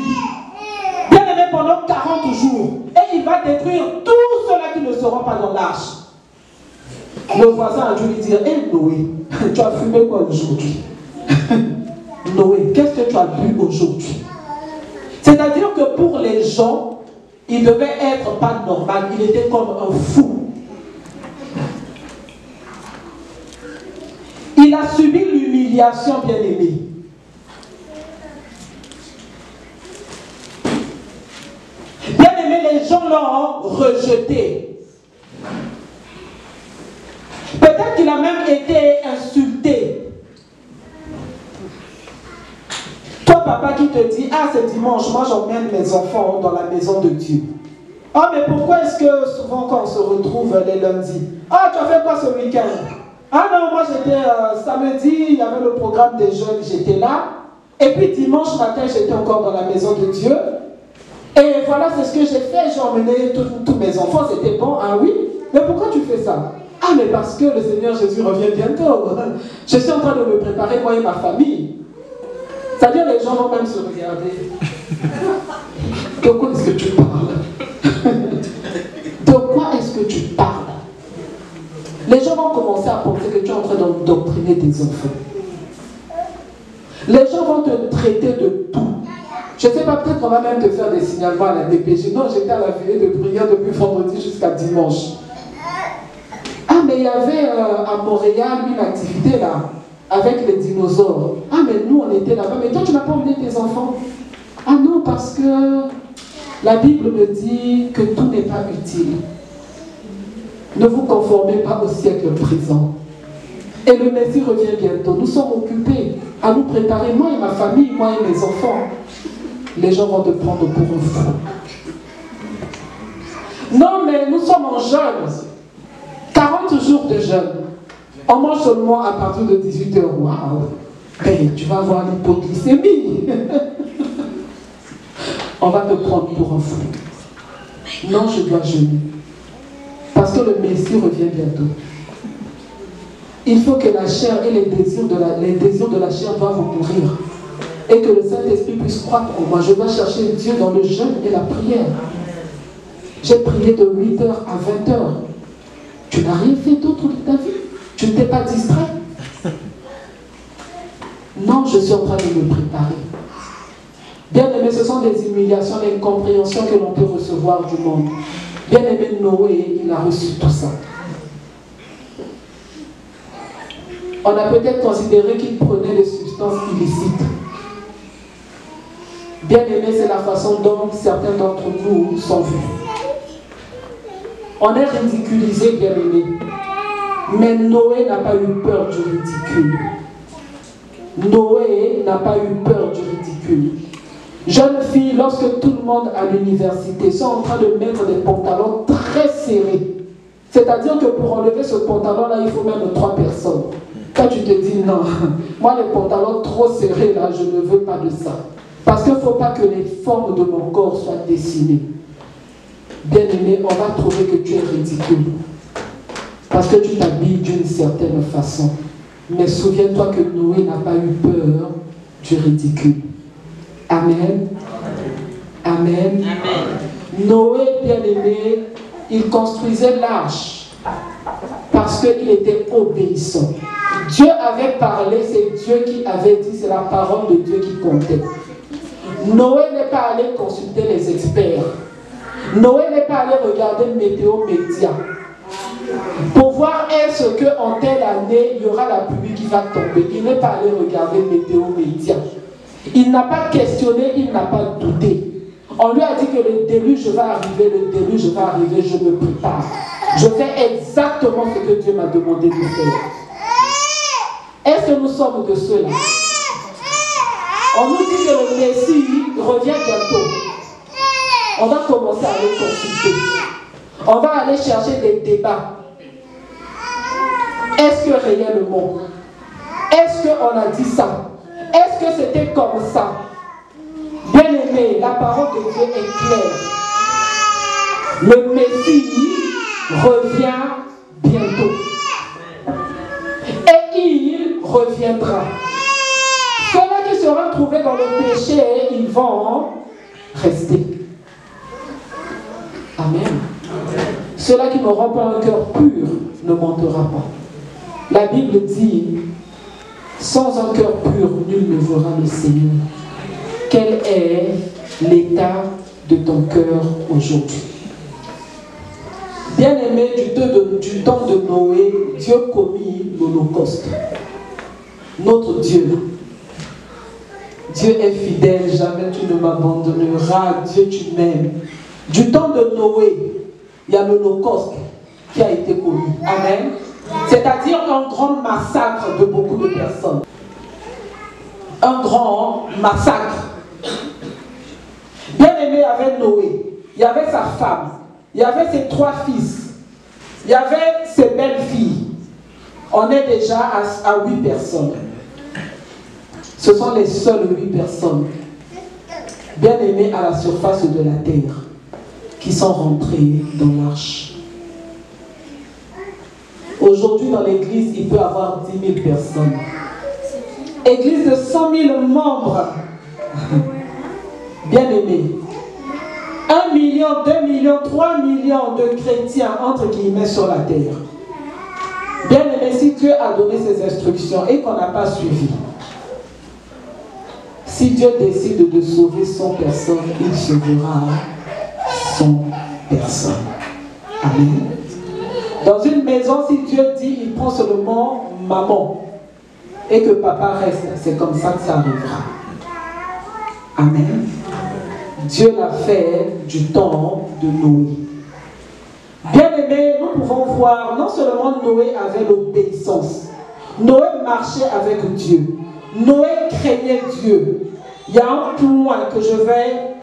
Bien aimé, pendant 40 jours. Et il va détruire tous ceux-là qui ne seront pas dans l'arche. Le voisin a dû lui dire, hé Noé, tu as fumé quoi aujourd'hui? Noé, qu'est-ce que tu as bu aujourd'hui? C'est-à-dire que pour les gens, il devait être pas normal, il était comme un fou. Il a subi l'humiliation, bien aimé. Bien aimé, les gens l'ont rejeté. Peut-être qu'il a même été insulté. Toi, papa, qui te dit, ah, c'est dimanche, moi j'emmène mes enfants dans la maison de Dieu. Ah, mais pourquoi est-ce que souvent quand on se retrouve les lundis, ah, tu as fait quoi ce week-end? Ah non, moi j'étais samedi, il y avait le programme des jeunes, j'étais là. Et puis dimanche matin, j'étais encore dans la maison de Dieu. Et voilà, c'est ce que j'ai fait, j'ai emmené tous mes enfants, c'était bon, ah oui. Mais pourquoi tu fais ça? Ah, Ah, mais parce que le Seigneur Jésus revient bientôt. Je suis en train de me préparer, moi et ma famille. C'est-à-dire, les gens vont même se regarder. De quoi est-ce que tu parles? De quoi est-ce que tu parles? Les gens vont commencer à penser que tu es en train d'endoctriner tes enfants. Les gens vont te traiter de tout. Je ne sais pas, peut-être qu'on va même te faire des signalements à la DPJ. Non, j'étais à la veillée de prière depuis vendredi jusqu'à dimanche. Ah, mais il y avait à Montréal une activité là, avec les dinosaures. Ah, mais nous, on était là-bas. Mais toi, tu n'as pas emmené tes enfants? Ah non, parce que la Bible me dit que tout n'est pas utile. Ne vous conformez pas au siècle présent. Et le Messie revient bientôt. Nous sommes occupés à nous préparer, moi et ma famille, moi et mes enfants. Les gens vont te prendre pour un fou. Non, mais nous sommes en jeûne. 40 jours de jeûne. On mange seulement à partir de 18h. Waouh! Hey, tu vas avoir l'hypoglycémie. On va te prendre pour un fou. Non, je dois jeûner. Parce que le Messie revient bientôt. Il faut que la chair et les désirs de la chair doivent mourir. Et que le Saint-Esprit puisse croître en moi. Je dois chercher Dieu dans le jeûne et la prière. J'ai prié de 8h à 20h. Tu n'as rien fait d'autre de ta vie. Tu ne t'es pas distrait. Non, je suis en train de me préparer. Bien aimé, ce sont des humiliations, des incompréhensions que l'on peut recevoir du monde. Bien aimé, Noé, il a reçu tout ça. On a peut-être considéré qu'il prenait des substances illicites. Bien aimé, c'est la façon dont certains d'entre nous sont vus. On est ridiculisé, bien aimé. Mais Noé n'a pas eu peur du ridicule. Noé n'a pas eu peur du ridicule. Jeunes filles, lorsque tout le monde à l'université sont en train de mettre des pantalons très serrés, c'est-à-dire que pour enlever ce pantalon-là, il faut même 3 personnes. Quand tu te dis non, moi les pantalons trop serrés là, je ne veux pas de ça. Parce qu'il ne faut pas que les formes de mon corps soient dessinées. Bien aimé, on va trouver que tu es ridicule. Parce que tu t'habilles d'une certaine façon. Mais souviens-toi que Noé n'a pas eu peur du ridicule. Amen. Amen. Amen. Noé, bien aimé, il construisait l'arche parce qu'il était obéissant. Dieu avait parlé, c'est Dieu qui avait dit, c'est la parole de Dieu qui comptait. Noé n'est pas allé consulter les experts. Noé n'est pas allé regarder le météo média pour voir est-ce qu'en telle année, il y aura la pluie qui va tomber. Il n'est pas allé regarder le météo média. Il n'a pas questionné, il n'a pas douté. On lui a dit que le déluge va arriver, le déluge va arriver, je me prépare. Je fais exactement ce que Dieu m'a demandé de faire. Est-ce que nous sommes de ceux-là? On nous dit que le Messie revient bientôt. On va commencer à aller consulter. On va aller chercher des débats. Est-ce que réellement? Est-ce qu'on a dit ça? Est-ce que c'était comme ça? Bien aimé, la parole de Dieu est claire. Le Messie revient bientôt. Et il reviendra. Ceux-là qui seront trouvés dans le péché, ils vont rester. Amen. Ceux-là qui n'auront pas un cœur pur ne montera pas. La Bible dit, sans un cœur pur, nul ne verra le Seigneur. Quel est l'état de ton cœur aujourd'hui? Bien-aimé, du temps de Noé, Dieu commit l'Holocauste. Notre Dieu. Dieu est fidèle, jamais tu ne m'abandonneras. Dieu, tu m'aimes. Du temps de Noé, il y a l'Holocauste qui a été commis. Amen. C'est-à-dire un grand massacre de beaucoup de personnes. Un grand massacre. Bien aimé avec Noé, il y avait sa femme, il y avait ses 3 fils, il y avait ses belles filles. On est déjà à 8 personnes. Ce sont les seules 8 personnes bien aimées à la surface de la terre qui sont rentrées dans l'arche. Aujourd'hui, dans l'église, il peut y avoir 10 000 personnes. Église de 100 000 membres. Bien aimés. 1 million, 2 millions, 3 millions de chrétiens, entre guillemets, sur la terre. Bien aimé, si Dieu a donné ses instructions et qu'on n'a pas suivi, si Dieu décide de sauver 100 personnes, il sauvera 100 personnes. Amen. Dans une maison, si Dieu dit, il prend seulement maman et que papa reste, c'est comme ça que ça arrivera. Amen. Dieu l'a fait du temps de Noé. Bien aimé, nous pouvons voir, non seulement Noé avait l'obéissance, Noé marchait avec Dieu, Noé craignait Dieu. Il y a un point que je vais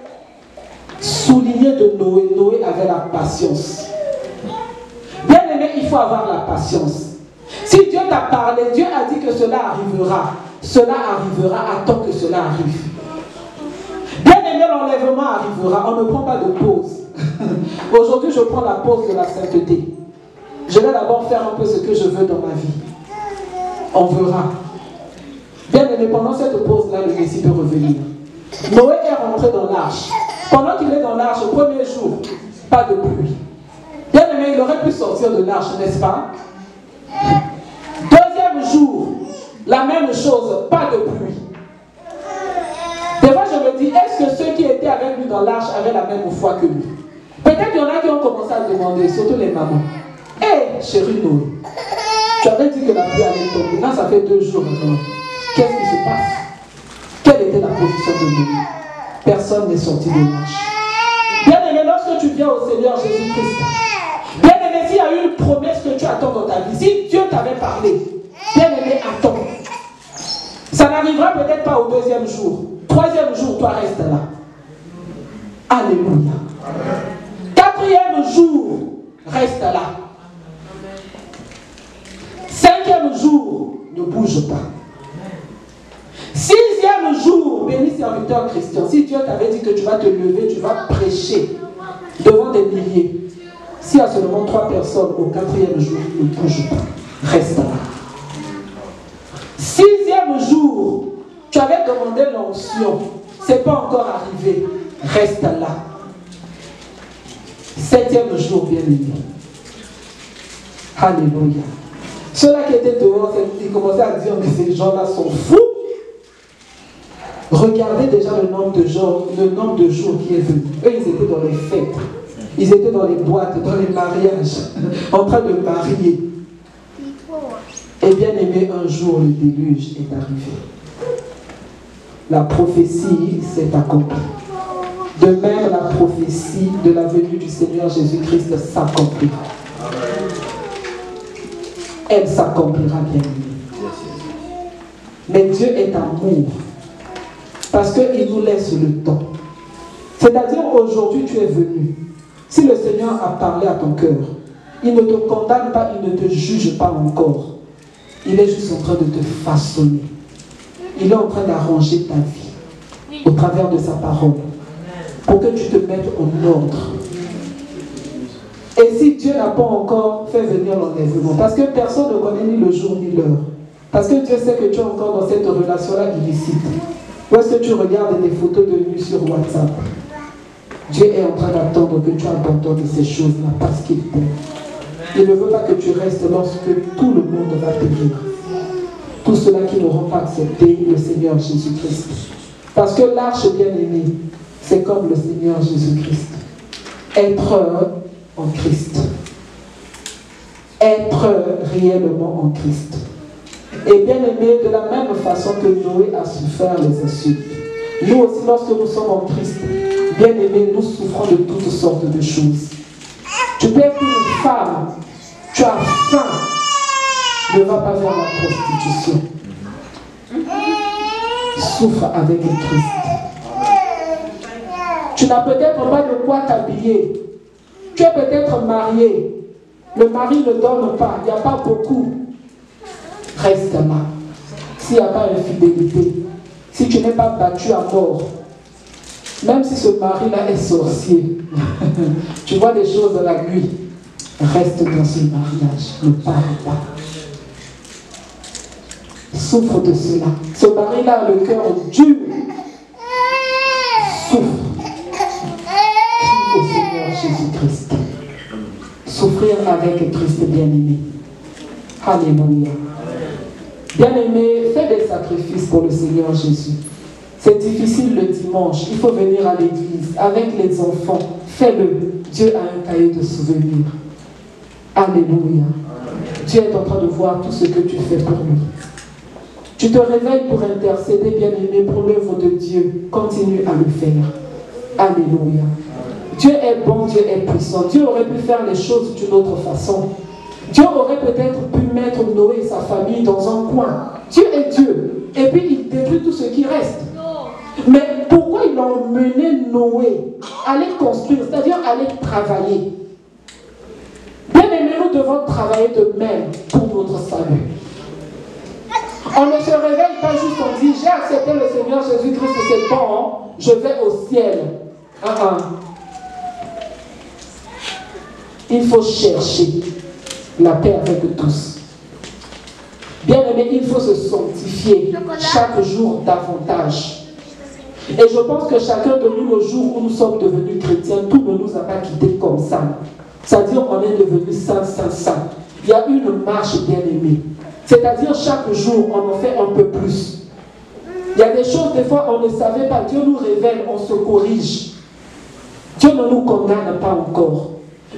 souligner de Noé. Noé avait la patience. Bien aimé, il faut avoir la patience. Si Dieu t'a parlé, Dieu a dit que cela arrivera. Cela arrivera, attends que cela arrive. Bien aimé, l'enlèvement arrivera. On ne prend pas de pause. Aujourd'hui, je prends la pause de la sainteté. Je vais d'abord faire un peu ce que je veux dans ma vie. On verra. Bien aimé, pendant cette pause-là, le Messie peut revenir. Noé est rentré dans l'arche. Pendant qu'il est dans l'arche, le premier jour, pas de pluie. Bien aimé, il aurait pu sortir de l'arche, n'est-ce pas? Deuxième jour, la même chose, pas de pluie. Des fois, je me dis, est-ce que ceux qui étaient avec lui dans l'arche avaient la même foi que lui? Peut-être qu'il y en a qui ont commencé à demander, surtout les mamans. Hé, chérie Noé, tu avais dit que la pluie allait tomber. Là, ça fait 2 jours maintenant. Qu'est-ce qui se passe? Quelle était la position de Noé? Personne n'est sorti de l'arche. Bien aimé, lorsque tu viens au Seigneur Jésus-Christ, bien aimé, s'il y a une promesse que tu attends dans ta vie, si Dieu t'avait parlé, bien aimé, attends. Ça n'arrivera peut-être pas au 2e jour. 3e jour, toi reste là. Alléluia. 4e jour, reste là. 5e jour, ne bouge pas. 6e jour, béni serviteur Christian, si Dieu t'avait dit que tu vas te lever, tu vas prêcher devant des milliers. S'il y a seulement 3 personnes au 4e jour, ne bouge pas. Reste là. 6e jour, tu avais demandé l'onction. Ce n'est pas encore arrivé. Reste là. 7e jour, bien aimé. Alléluia. Ceux-là qui étaient dehors, ils commençaient à dire, mais ces gens-là sont fous. Regardez déjà le nombre de jours qui est venu. Eux, ils étaient dans les fêtes. Ils étaient dans les boîtes, dans les mariages, en train de marier. Et bien aimé, un jour, le déluge est arrivé. La prophétie s'est accomplie. De même, la prophétie de la venue du Seigneur Jésus-Christ s'accomplira. Elle s'accomplira, bien aimé. Mais Dieu est amour. Parce qu'il nous laisse le temps. C'est-à-dire, aujourd'hui, tu es venu. Si le Seigneur a parlé à ton cœur, il ne te condamne pas, il ne te juge pas encore. Il est juste en train de te façonner. Il est en train d'arranger ta vie au travers de sa parole pour que tu te mettes en ordre. Et si Dieu n'a pas encore fait venir l'enlèvement, parce que personne ne connaît ni le jour ni l'heure, parce que Dieu sait que tu es encore dans cette relation-là illicite. Ou est-ce que tu regardes des photos de lui sur WhatsApp? Dieu est en train d'attendre que tu abandonnes ces choses-là parce qu'il t'aime. Il ne veut pas que tu restes lorsque tout le monde va périr. Tous ceux-là qui n'auront pas accepté le Seigneur Jésus-Christ. Parce que l'arche bien-aimée, c'est comme le Seigneur Jésus-Christ. Être en Christ. Être réellement en Christ. Et bien aimé, de la même façon que Noé a souffert les insultes, nous aussi, lorsque nous sommes en Christ, bien aimé, nous souffrons de toutes sortes de choses. Tu peux être une femme, tu as faim, ne va pas vers la prostitution. Souffre avec le Christ. Tu n'as peut-être pas de quoi t'habiller. Tu es peut-être marié. Le mari ne donne pas, il n'y a pas beaucoup. Reste là. S'il n'y a pas d'infidélité, si tu n'es pas battu à mort, même si ce mari-là est sorcier, tu vois des choses la nuit, Reste dans ce mariage, ne pars pas. Souffre de cela. Ce mari-là a le cœur dur. Souffre. Crie au Seigneur Jésus-Christ. Souffrir avec Christ bien-aimé. Alléluia. Bien-aimé, fais des sacrifices pour le Seigneur Jésus. C'est difficile le dimanche. Il faut venir à l'église avec les enfants. Fais-le. Dieu a un cahier de souvenirs. Alléluia. Dieu est en train de voir tout ce que tu fais pour lui. Tu te réveilles pour intercéder, bien-aimé, pour l'œuvre de Dieu. Continue à le faire. Alléluia. Dieu est bon, Dieu est puissant. Dieu aurait pu faire les choses d'une autre façon. Dieu aurait peut-être pu mettre Noé et sa famille dans un coin. Dieu est Dieu. Et puis il détruit tout ce qui reste. Mais pourquoi il a emmené Noé à aller construire, c'est-à-dire à aller travailler? Bien-aimés, nous devons travailler de même pour notre salut. On ne se réveille pas juste, on dit, j'ai accepté le Seigneur Jésus-Christ, c'est bon, je vais au ciel. Il faut chercher la paix avec tous. Bien-aimés, il faut se sanctifier chaque jour davantage. Et je pense que chacun de nous, le jour où nous sommes devenus chrétiens, tout ne nous a pas quittés comme ça. C'est-à-dire qu'on est devenu saint. Il y a une marche bien-aimée. C'est-à-dire chaque jour, on en fait un peu plus. Il y a des choses, des fois, on ne savait pas. Dieu nous révèle, on se corrige. Dieu ne nous condamne pas encore.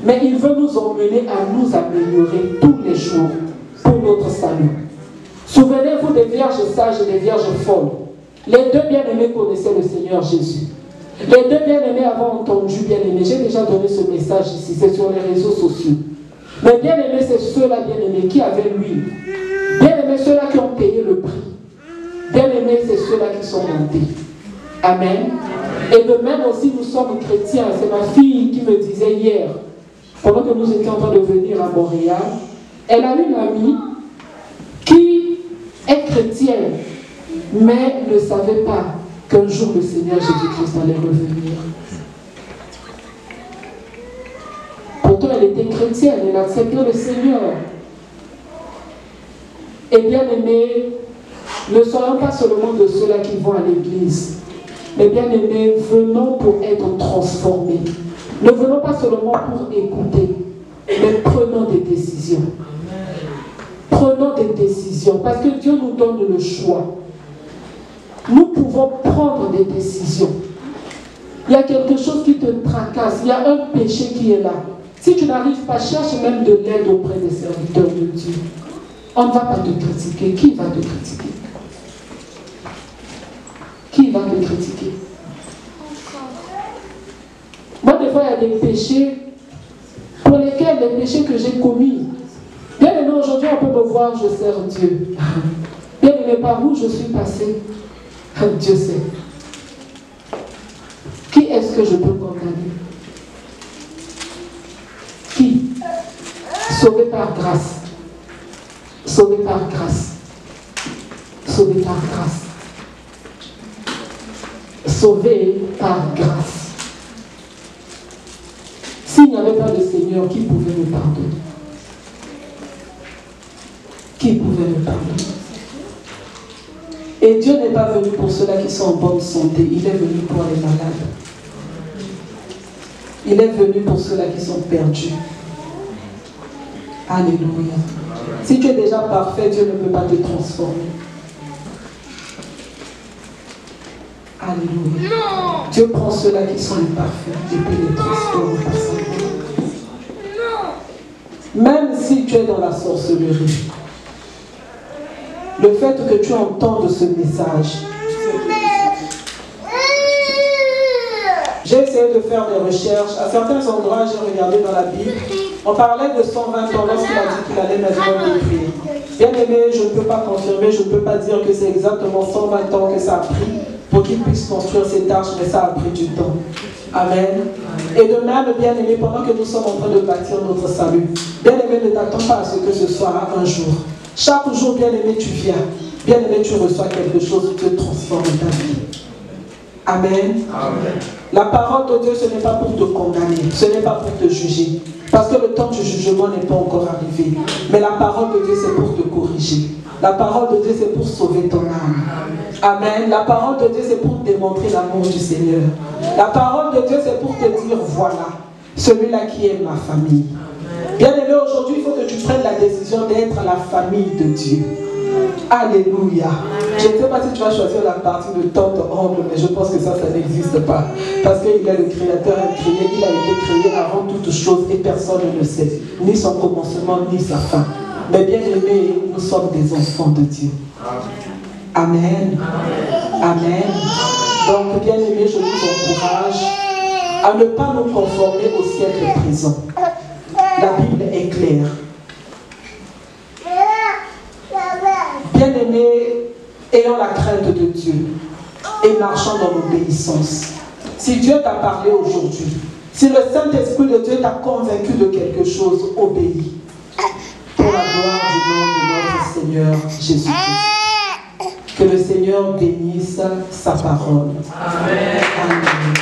Mais il veut nous emmener à nous améliorer tous les jours pour notre salut. Souvenez-vous des vierges sages et des vierges folles. Les deux bien-aimés connaissaient le Seigneur Jésus. Les deux bien-aimés avaient entendu bien-aimés. J'ai déjà donné ce message ici, c'est sur les réseaux sociaux. Mais bien-aimés, c'est ceux-là bien-aimés qui avaient l'huile. Bien-aimés, ceux-là qui ont payé le prix. Bien-aimés, c'est ceux-là qui sont montés. Amen. Et de même aussi, nous sommes chrétiens. C'est ma fille qui me disait hier, pendant que nous étions en train de venir à Montréal, elle a une amie qui est chrétienne, mais ne savait pas qu'un jour le Seigneur Jésus-Christ allait revenir. Pourtant, elle était chrétienne, elle acceptait le Seigneur. Et bien aimés, ne soyons pas seulement de ceux-là qui vont à l'église, mais bien aimés, venons pour être transformés. Ne venons pas seulement pour écouter, mais prenons des décisions. Prenons des décisions, parce que Dieu nous donne le choix. Nous pouvons prendre des décisions. Il y a quelque chose qui te tracasse, il y a un péché qui est là. Si tu n'arrives pas, cherche même de l'aide auprès des serviteurs de Dieu. On ne va pas te critiquer. Qui va te critiquer? Qui va te critiquer? Moi, des fois, il y a des péchés pour lesquels, les péchés que j'ai commis. Bien aimé, aujourd'hui, on peut me voir, je sers Dieu. Bien aimé, par où je suis passé, Dieu sait. Qui est-ce que je peux condamner? Qui? Sauvé par grâce. Sauvé par grâce. Sauvé par grâce. Sauvé par grâce. S'il n'y avait pas de Seigneur, qui pouvait me pardonner? Qui pouvait me pardonner? Et Dieu n'est pas venu pour ceux-là qui sont en bonne santé. Il est venu pour les malades. Il est venu pour ceux-là qui sont perdus. Alléluia. Si tu es déjà parfait, Dieu ne peut pas te transformer. Alléluia. Non. Dieu prend ceux-là qui sont imparfaits et puis les transforme par sa gloire. Même si tu es dans la sorcellerie, le fait que tu entendes ce message, j'ai essayé de faire des recherches. À certains endroits, j'ai regardé dans la Bible, on parlait de 120 ans lorsqu'il a dit qu'il allait mettre un détruire. Bien aimé, je ne peux pas confirmer, je ne peux pas dire que c'est exactement 120 ans que ça a pris pour qu'il puisse construire cette arche, mais ça a pris du temps. Amen. Et de même, bien aimé, pendant que nous sommes en train de bâtir notre salut, bien aimé, ne t'attends pas à ce que ce soit un jour. Chaque jour, bien aimé, tu viens. Bien aimé, tu reçois quelque chose qui te transforme ta vie. Amen. Amen. La parole de Dieu, ce n'est pas pour te condamner, ce n'est pas pour te juger. Parce que le temps du jugement n'est pas encore arrivé. Mais la parole de Dieu, c'est pour te corriger. La parole de Dieu, c'est pour sauver ton âme. Amen. La parole de Dieu, c'est pour démontrer l'amour du Seigneur. La parole de Dieu, c'est pour te dire, voilà, celui-là qui est ma famille. Bien-aimé, aujourd'hui, il faut que tu prennes la décision d'être la famille de Dieu. Alléluia. Je ne sais pas si tu vas choisir la partie de tante, oncle, mais je pense que ça n'existe pas. Parce qu'il est le créateur incréé, il a été créé avant toute chose et personne ne le sait. Ni son commencement, ni sa fin. Mais bien aimés, nous sommes des enfants de Dieu. Amen. Amen. Donc, bien aimés, je vous encourage à ne pas nous conformer au siècle présent. La Bible est claire. Bien-aimés, ayons la crainte de Dieu et marchons dans l'obéissance. Si Dieu t'a parlé aujourd'hui, si le Saint-Esprit de Dieu t'a convaincu de quelque chose, obéis. Pour la gloire du nom de notre Seigneur Jésus-Christ. Que le Seigneur bénisse sa parole. Amen. Amen.